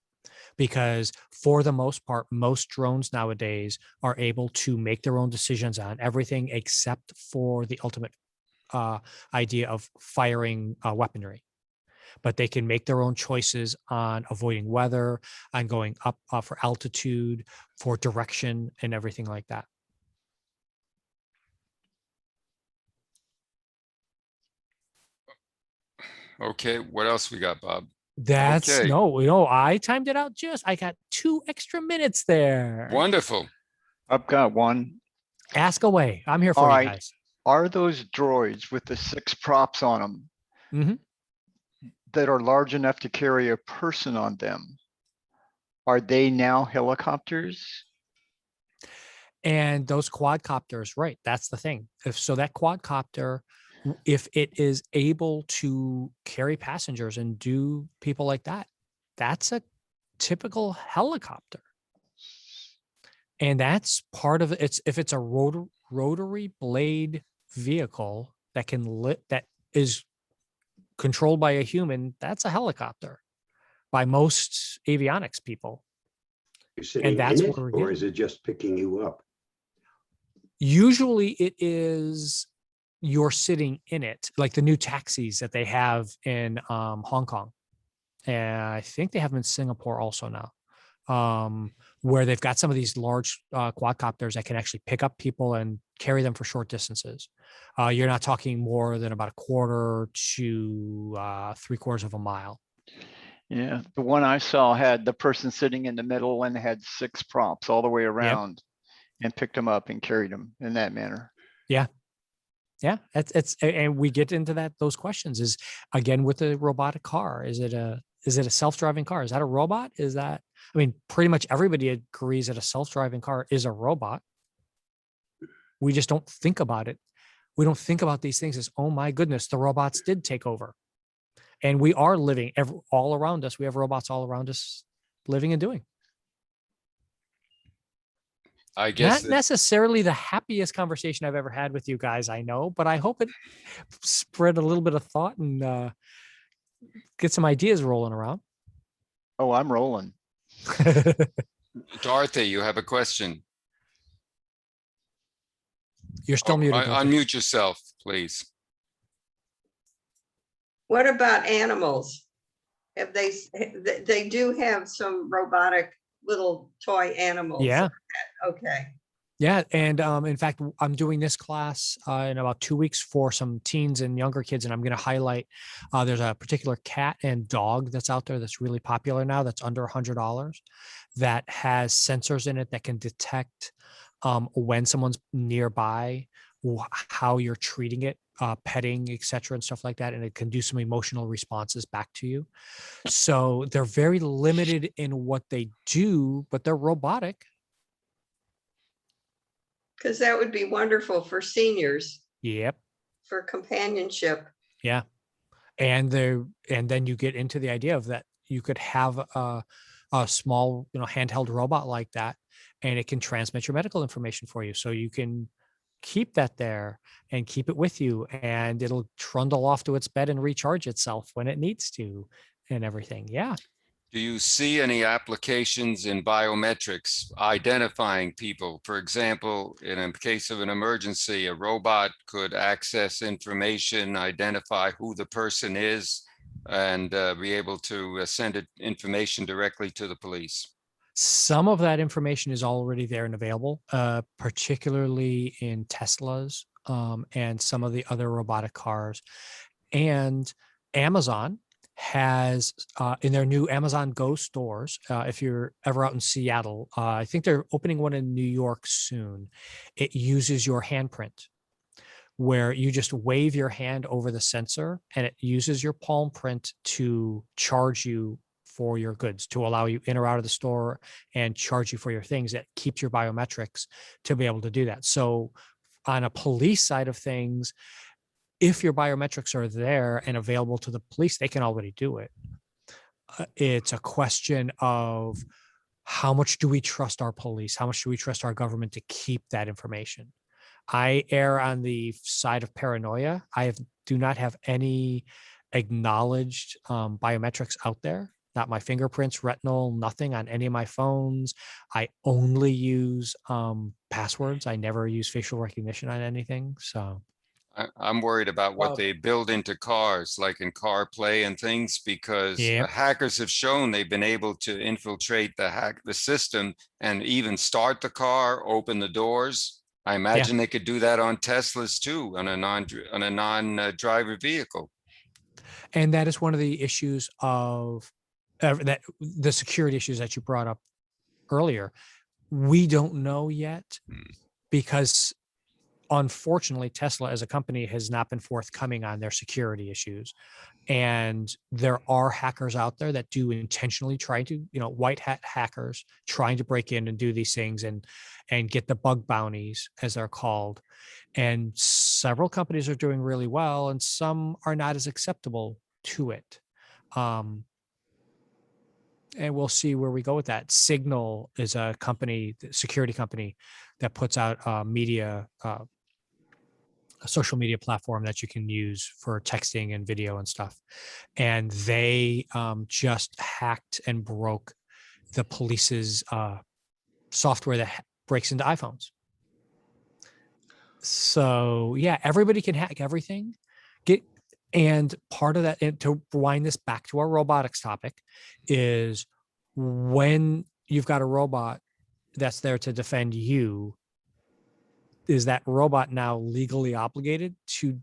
because for the most part, most drones nowadays are able to make their own decisions on everything except for the ultimate idea of firing weaponry. But they can make their own choices on avoiding weather, on going up for altitude, for direction, and everything like that. Okay, what else we got, Bob? That's Okay. no, I timed it out I got 2 extra minutes there. Wonderful. I've got one. Ask away. I'm here for All you right. guys. Are those droids with the 6 props on them Mhm. that are large enough to carry a person on them, are they now helicopters? And those quadcopters, right? That's the thing. So that quadcopter, if it is able to carry passengers and do people like that, that's a typical helicopter. And that's part of it. If it's a rotary blade vehicle that that is controlled by a human, that's a helicopter by most avionics people. You're sitting that's in what it, we're or getting. is it just picking you up? Usually it is you're sitting in it, like the new taxis that they have in Hong Kong. And I think they have them in Singapore also now, where they've got some of these large quadcopters that can actually pick up people and carry them for short distances. You're not talking more than about a quarter to 3/4 of a mile. Yeah, the one I saw had the person sitting in the middle and had 6 props all the way around and picked them up and carried them in that manner. Yeah. Yeah, and we get into those questions is again with the robotic car. Is it a self-driving car? Is that a robot? Is that, I mean, pretty much everybody agrees that a self-driving car is a robot. We just don't think about it. We don't think about these things as, oh my goodness, the robots did take over. And we are living all around us. We have robots all around us living and doing. I guess Not necessarily the happiest conversation I've ever had with you guys, I know, but I hope it spread a little bit of thought and get some ideas rolling around. Oh, I'm rolling. Dorothy, you have a question. You're still muted. Dorothy. Unmute yourself, please. What about animals? Have they do have some robotic little toy animals? Yeah. Okay. Yeah. And in fact, I'm doing this class in about 2 weeks for some teens and younger kids. And I'm going to highlight, there's a particular cat and dog that's out there that's really popular now, that's under $100, that has sensors in it that can detect when someone's nearby, how you're treating it, petting, etc., and stuff like that. And it can do some emotional responses back to you. So they're very limited in what they do, but they're robotic. Because that would be wonderful for seniors. Yep. For companionship. Yeah. And then you get into the idea of that you could have a small, handheld robot like that, and it can transmit your medical information for you. So you can keep that there and keep it with you, and it'll trundle off to its bed and recharge itself when it needs to and everything. Yeah. Do you see any applications in biometrics identifying people? For example, in a case of an emergency, a robot could access information, identify who the person is, and be able to send information directly to the police. Some of that information is already there and available, particularly in Teslas and some of the other robotic cars. And Amazon has in their new Amazon Go stores, if you're ever out in Seattle, I think they're opening one in New York soon. It uses your handprint, where you just wave your hand over the sensor and it uses your palm print to charge you for your goods, to allow you in or out of the store and charge you for your things. That keeps your biometrics to be able to do that. So on a police side of things, if your biometrics are there and available to the police, they can already do it. It's a question of how much do we trust our police? How much do we trust our government to keep that information? I err on the side of paranoia. Do not have any acknowledged biometrics out there. Not my fingerprints, retinal, nothing on any of my phones. I only use passwords. I never use facial recognition on anything. So I'm worried about what they build into cars, like in CarPlay and things, because hackers have shown they've been able to infiltrate the system and even start the car, open the doors. I imagine they could do that on Teslas too, on a non-driver vehicle. And that is one of the issues of that the security issues that you brought up earlier. We don't know yet because unfortunately, Tesla as a company has not been forthcoming on their security issues. And there are hackers out there that do intentionally try to, white hat hackers trying to break in and do these things and get the bug bounties, as they're called. And several companies are doing really well, and some are not as acceptable to it. And we'll see where we go with that. Signal is a company, security company, that puts out media, a social media platform that you can use for texting and video and stuff. And they just hacked and broke the police's software that breaks into iPhones. So yeah, everybody can hack everything. And part of that, and to wind this back to our robotics topic, is when you've got a robot that's there to defend you, is that robot now legally obligated to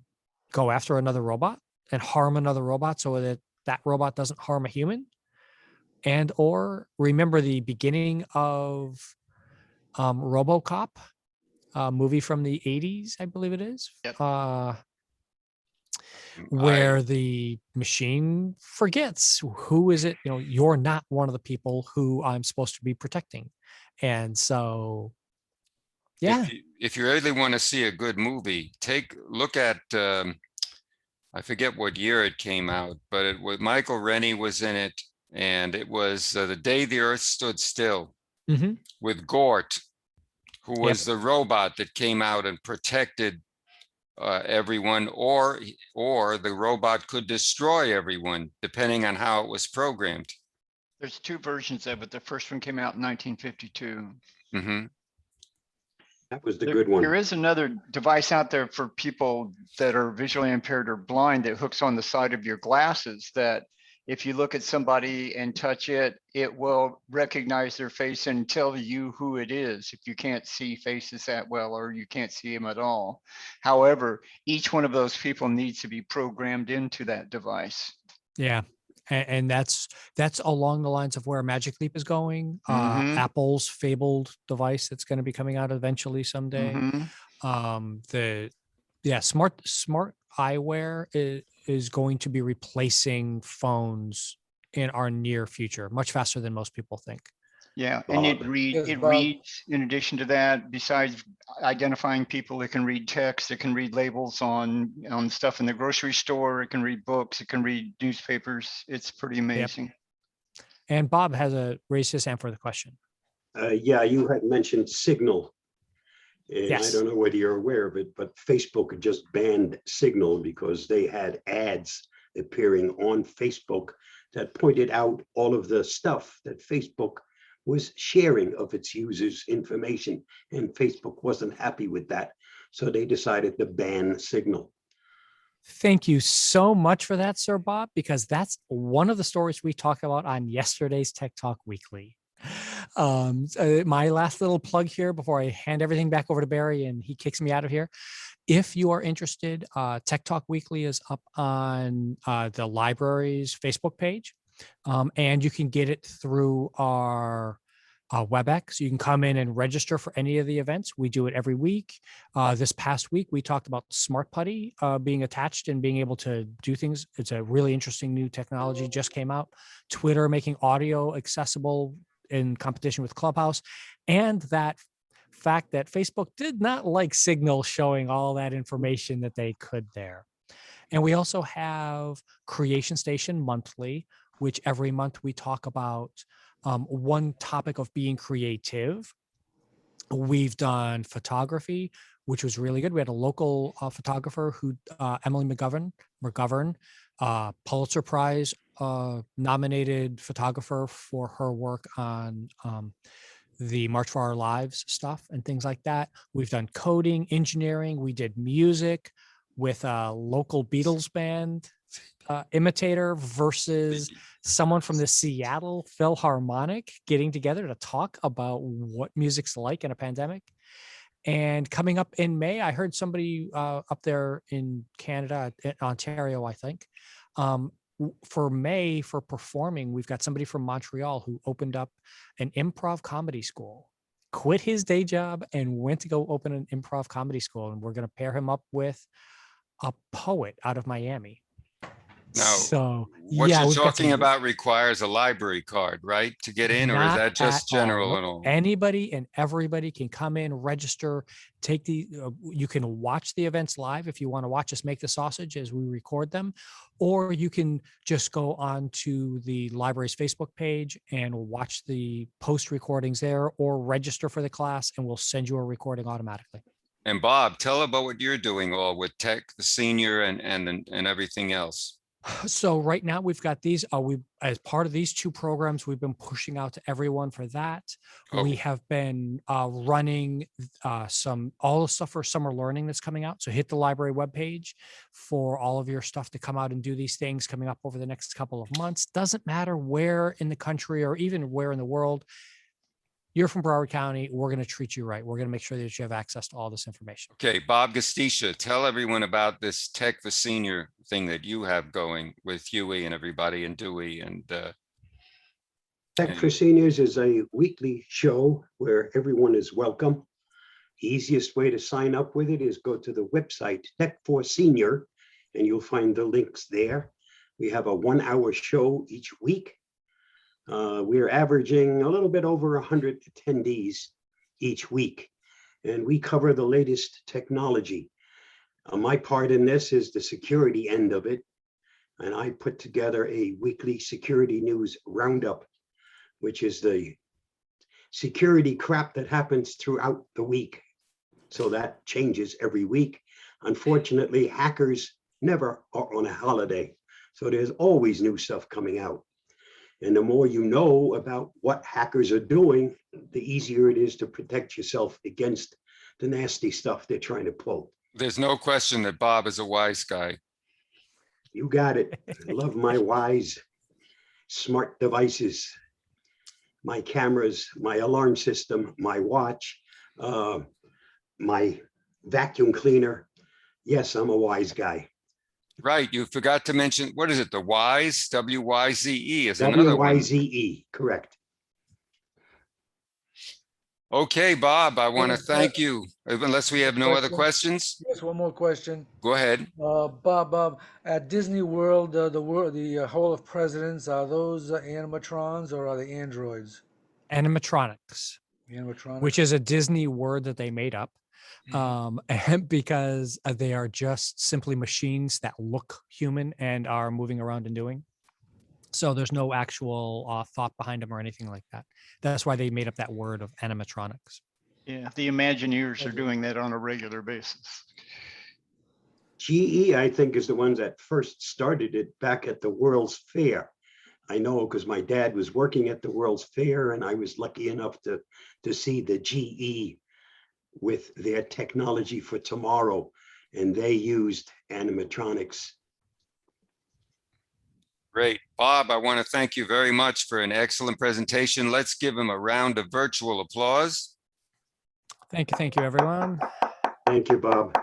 go after another robot and harm another robot so that that robot doesn't harm a human? And or remember the beginning of RoboCop, movie from the 80s, I believe it is. Yep. Where the machine forgets who is it, you're not one of the people who I'm supposed to be protecting. And so yeah, if you really want to see a good movie, look at I forget what year it came out, but it was Michael Rennie was in it, and it was The Day the Earth Stood Still, with Gort, who was the robot that came out and protected everyone, or the robot could destroy everyone depending on how it was programmed. There's two versions of it. The first one came out in 1952. That was the good one. There is another device out there for people that are visually impaired or blind that hooks on the side of your glasses, that if you look at somebody and touch it, it will recognize their face and tell you who it is if you can't see faces that well or you can't see them at all. However, each one of those people needs to be programmed into that device. Yeah. And that's along the lines of where Magic Leap is going. Apple's fabled device that's going to be coming out eventually someday. Smart eyewear is going to be replacing phones in our near future, much faster than most people think. Yeah, and it reads, in addition to that, besides identifying people, it can read text, it can read labels on stuff in the grocery store, it can read books, it can read newspapers. It's pretty amazing. Yep. And Bob has raised his hand for the question. Yeah, you had mentioned Signal. And yes. I don't know whether you're aware of it, but Facebook had just banned Signal because they had ads appearing on Facebook that pointed out all of the stuff that Facebook was sharing of its users' information, and Facebook wasn't happy with that. So they decided to ban Signal. Thank you so much for that, Sir Bob, because that's one of the stories we talked about on yesterday's Tech Talk Weekly. My last little plug here before I hand everything back over to Barry and he kicks me out of here. If you are interested, Tech Talk Weekly is up on the library's Facebook page. And you can get it through our WebEx. You can come in and register for any of the events. We do it every week. This past week, we talked about Smart Putty being attached and being able to do things. It's a really interesting new technology, just came out. Twitter making audio accessible in competition with Clubhouse. And that fact that Facebook did not like Signal showing all that information that they could there. And we also have Creation Station Monthly, which every month we talk about one topic of being creative. We've done photography, which was really good. We had a local photographer who, Emily McGovern, Pulitzer Prize nominated photographer for her work on the March for Our Lives stuff and things like that. We've done coding, engineering. We did music with a local Beatles band imitator versus someone from the Seattle Philharmonic getting together to talk about what music's like in a pandemic. And coming up in May, I heard somebody up there in Canada, in Ontario, I think, for May for performing, we've got somebody from Montreal who opened up an improv comedy school, quit his day job and went to go open an improv comedy school. And we're going to pair him up with a poet out of Miami. Now, so what you're talking about requires a library card, right, to get in, or is that just general and all? Anybody and everybody can come in, register, take you can watch the events live if you want to watch us make the sausage as we record them, or you can just go on to the library's Facebook page and watch the post recordings there, or register for the class and we'll send you a recording automatically. And Bob, tell about what you're doing all with Tech, the Senior, and everything else. So right now we've got these, we, as part of these two programs, we've been pushing out to everyone for that. We Oh. have been running all the stuff for summer learning that's coming out. So hit the library webpage for all of your stuff to come out and do these things coming up over the next couple of months. Doesn't matter where in the country or even where in the world. You're from Broward County. We're going to treat you right. We're going to make sure that you have access to all this information. Okay, Bob Gastisha, tell everyone about this Tech for Senior thing that you have going with Huey and everybody and Dewey and Tech for Seniors is a weekly show where everyone is welcome. The easiest way to sign up with it is go to the website Tech for Senior, and you'll find the links there. We have a 1-hour show each week. We're averaging a little bit over 100 attendees each week, and we cover the latest technology. My part in this is the security end of it, and I put together a weekly security news roundup, which is the security crap that happens throughout the week. So that changes every week. Unfortunately, hackers never are on a holiday, so there's always new stuff coming out. And the more you know about what hackers are doing, the easier it is to protect yourself against the nasty stuff they're trying to pull. there's no question that Bob is a wise guy. You got it. I love my wise, smart devices, my cameras, my alarm system, my watch, my vacuum cleaner. Yes, I'm a wise guy. Right, you forgot to mention, what is it, the WISE, W-Y-Z-E is another one. W-Y-Z-E, correct. Okay, Bob, I want to Yes, thank you, unless we have no other questions. Yes, one more question. Go ahead. Bob, at Disney World, the Hall of Presidents, are those animatrons or are they androids? Animatronics, Animatronics. which is a Disney word that they made up. And because they are just simply machines that look human and are moving around and doing. So there's no actual thought behind them or anything like that. That's why they made up that word of animatronics. Yeah, the Imagineers are doing that on a regular basis. GE, I think, is the ones that first started it back at the World's Fair. I know because my dad was working at the World's Fair, and I was lucky enough to see the GE with their technology for tomorrow, and they used animatronics. Great. Bob, I want to thank you very much for an excellent presentation. Let's give him a round of virtual applause. Thank you, everyone. Thank you, Bob.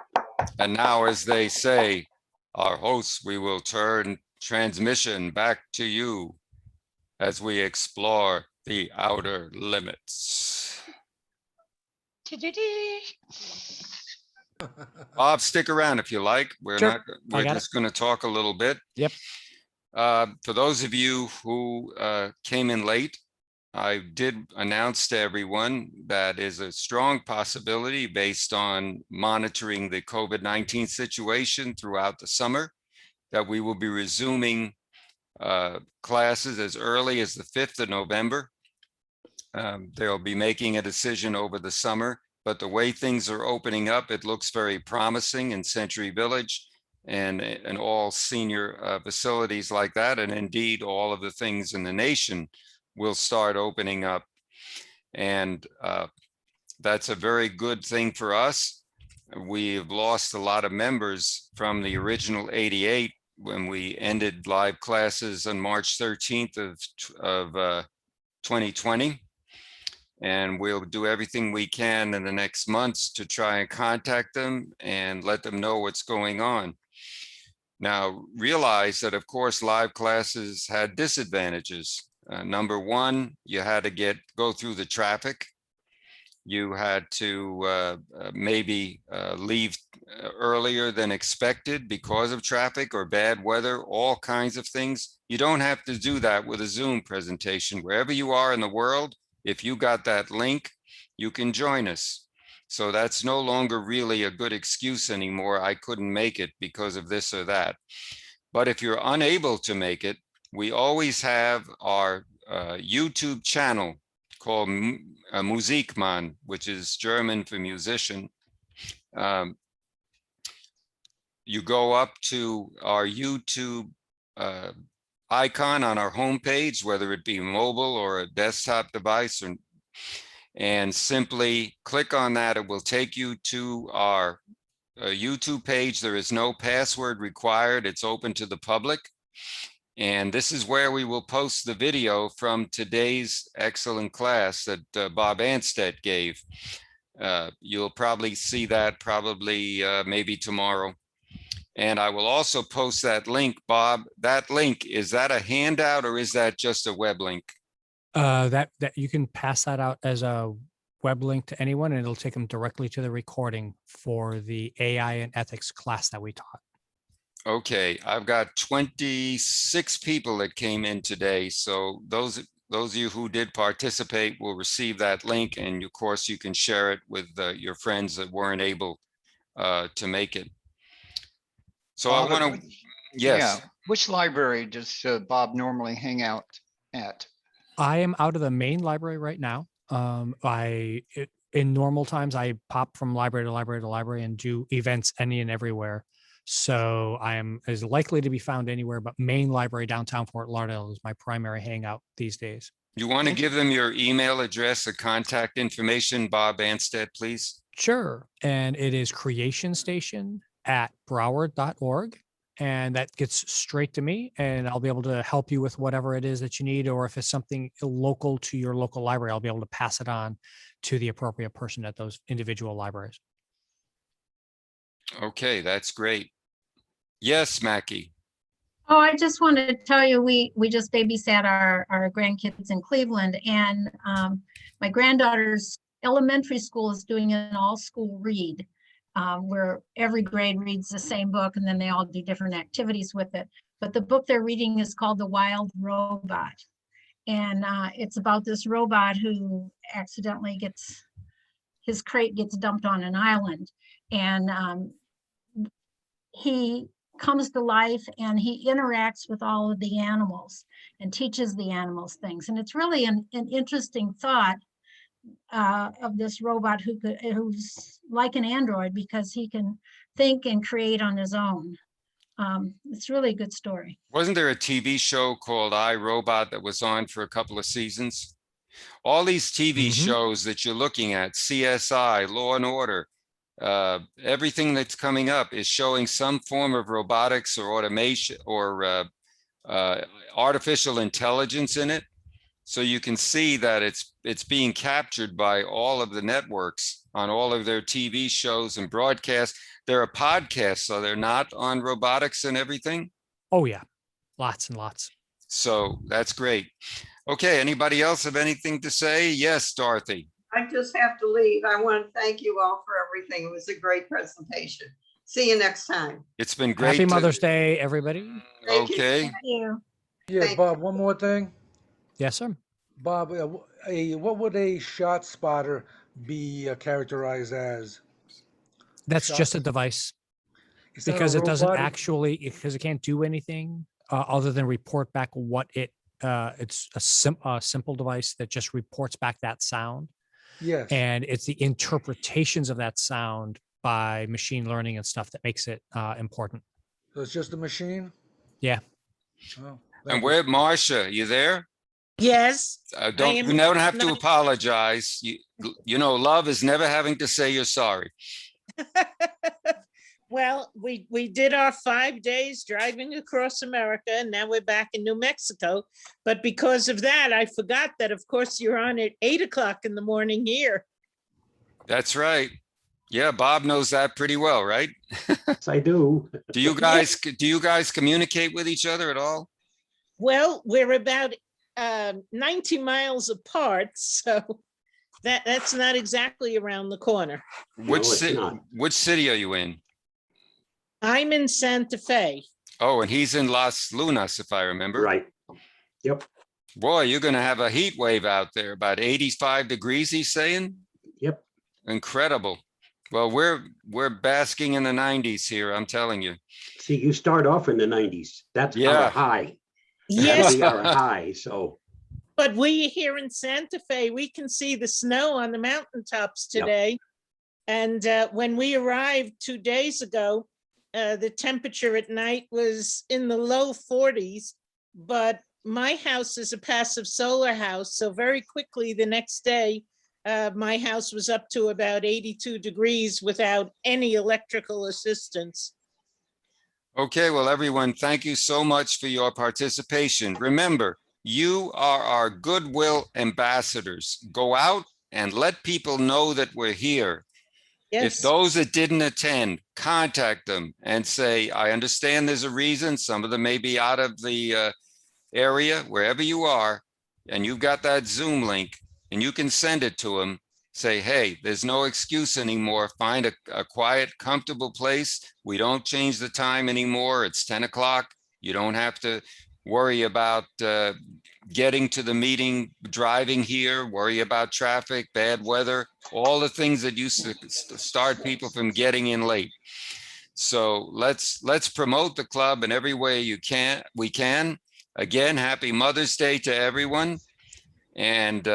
And now, as they say, our hosts, we will turn transmission back to you as we explore the outer limits. Bob, stick around if you like. We're Sure. we're just going to talk a little bit. Yep. For those of you who came in late, I did announce to everyone that is a strong possibility based on monitoring the COVID-19 situation throughout the summer, that we will be resuming classes as early as the 5th of November. They'll be making a decision over the summer, but the way things are opening up, it looks very promising in Century Village and all senior facilities like that. And indeed, all of the things in the nation will start opening up. And that's a very good thing for us. We've lost a lot of members from the original 88 when we ended live classes on March 13th of 2020. And we'll do everything we can in the next months to try and contact them and let them know what's going on. Now, realize that, of course, live classes had disadvantages. Number one, you had to go through the traffic. You had to maybe leave earlier than expected because of traffic or bad weather, all kinds of things. You don't have to do that with a Zoom presentation. Wherever you are in the world, if you got that link, you can join us. So that's no longer really a good excuse anymore. I couldn't make it because of this or that. But if you're unable to make it, we always have our YouTube channel called Musikmann, which is German for musician. You go up to our YouTube icon on our homepage, whether it be mobile or a desktop device, and simply click on that. It will take you to our YouTube page. There is no password required. It's open to the public. And this is where we will post the video from today's excellent class that Bob Anstett gave. You'll probably see that maybe tomorrow. And I will also post that link, Bob. That link, is that a handout or is that just a web link? That you can pass that out as a web link to anyone, and it'll take them directly to the recording for the AI and ethics class that we taught. Okay, I've got 26 people that came in today. So those of you who did participate will receive that link, and of course you can share it with your friends that weren't able to make it. So I want to, yes. Yeah. Which library does Bob normally hang out at? I am out of the main library right now. In normal times, I pop from library to library to library and do events any and everywhere. So I am as likely to be found anywhere, but main library downtown Fort Lauderdale is my primary hangout these days. You want to give them your email address or contact information, Bob Anstett, please? Sure. And it is creationstation@broward.org. And that gets straight to me, and I'll be able to help you with whatever it is that you need, or if it's something local to your local library, I'll be able to pass it on to the appropriate person at those individual libraries. Okay, that's great. Yes, Mackie. Oh, I just wanted to tell you, we just babysat our grandkids in Cleveland, and my granddaughter's elementary school is doing an all-school read. Where every grade reads the same book and then they all do different activities with it. But the book they're reading is called The Wild Robot. And it's about this robot who accidentally his crate gets dumped on an island. And he comes to life and he interacts with all of the animals and teaches the animals things. And it's really an interesting thought of this robot who's like an android because he can think and create on his own. It's really a good story. Wasn't there a TV show called I, Robot that was on for a couple of seasons? All these TV shows that you're looking at, CSI, Law and Order, everything that's coming up is showing some form of robotics or automation or artificial intelligence in it. So you can see that it's being captured by all of the networks on all of their TV shows and broadcasts. There are podcasts, so they're not on robotics and everything. Oh yeah, lots and lots. So that's great. Okay, anybody else have anything to say? Yes, Dorothy. I just have to leave. I want to thank you all for everything. It was a great presentation. See you next time. It's been great. Happy Mother's Day, everybody. Okay. Thank you. Yeah, Thank Bob, one more thing. Yes, sir. Bob, what would a shot spotter be characterized as? That's just a device. Is that a Because it doesn't robotic- actually, because it can't do anything other than report back what it's a simple device that just reports back that sound. Yes. And it's the interpretations of that sound by machine learning and stuff that makes it important. So it's just a machine? Yeah. Oh, And where, Marcia, you there? Yes. You don't have to apologize. You know, love is never having to say you're sorry. Well, we did our 5 days driving across America, and now we're back in New Mexico. But because of that, I forgot that, of course, you're on at 8 o'clock in the morning here. That's right. Yeah, Bob knows that pretty well, right? Yes, I do. Do you guys communicate with each other at all? Well, we're about 90 miles apart, so that's not exactly around the corner. Which city are you in? I'm in Santa Fe. Oh, and he's in Las Lunas, if I remember. Right. Yep. Boy, you're going to have a heat wave out there, about 85 degrees, he's saying. Yep. Incredible. Well, we're basking in the 90s here, I'm telling you. See, you start off in the 90s. That's our high. Yes. We are high, so. But we here in Santa Fe, we can see the snow on the mountaintops today. And when we arrived 2 days ago, the temperature at night was in the low 40s, but my house is a passive solar house. So very quickly the next day, my house was up to about 82 degrees without any electrical assistance. Okay, well, everyone, thank you so much for your participation. Remember, you are our goodwill ambassadors. Go out and let people know that we're here. If Yes. those that didn't attend, contact them and say, I understand there's a reason. Some of them may be out of the area, wherever you are, and you've got that Zoom link and you can send it to them. Say, hey, there's no excuse anymore. Find a quiet, comfortable place. We don't change the time anymore. It's 10 o'clock. You don't have to worry about getting to the meeting, driving here, worry about traffic, bad weather, all the things that used to start people from getting in late. So let's promote the club in every way we can. Again, happy Mother's Day to everyone. And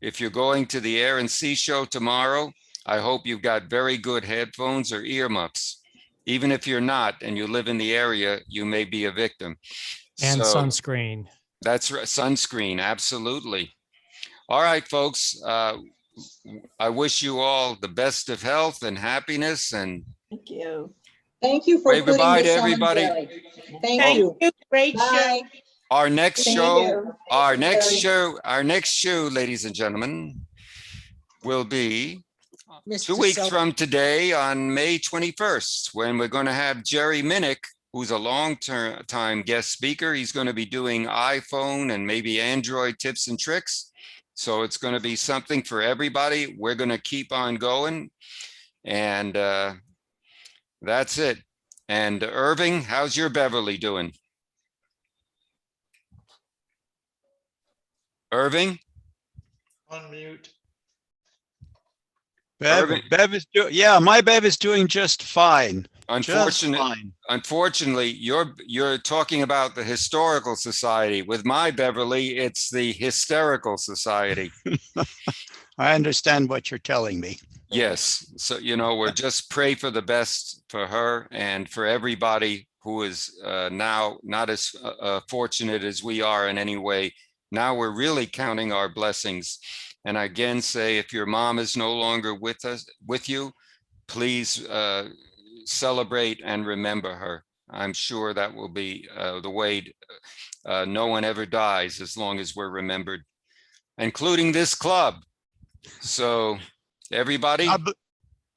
if you're going to the Air and Sea Show tomorrow, I hope you've got very good headphones or earmuffs. Even if you're not and you live in the area, you may be a victim. And So, sunscreen. that's right, sunscreen, absolutely. All right, folks. I wish you all the best of health and happiness. And Thank you. Thank you for wave putting goodbye to this on, everybody. Jerry. Thank Oh. you. Great show. Bye. Our next Thank show, you. our next Jerry. show, ladies and gentlemen, will be Mr. 2 weeks Sullivan. from today on May 21st, when we're going to have Jerry Minnick, who's a long-time guest speaker. He's going to be doing iPhone and maybe Android tips and tricks. So it's going to be something for everybody. We're going to keep on going. And that's it. And Irving, how's your Beverly doing? Irving? On mute. Irving? Yeah, my Bev is doing just fine. Unfortunately, you're talking about the Historical Society. With my Beverly, it's the Hysterical Society. I understand what you're telling me. Yes. So, we're just pray for the best for her and for everybody who is now not as fortunate as we are in any way. Now we're really counting our blessings. And I again say, if your mom is no longer with you, please celebrate and remember her. I'm sure that will be the way no one ever dies as long as we're remembered, including this club. So everybody.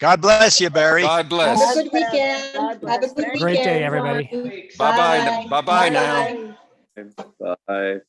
God bless you, Barry. God bless. Have a good weekend. Have a good weekend. Great day, everybody. Bye-bye. Bye-bye now. Bye.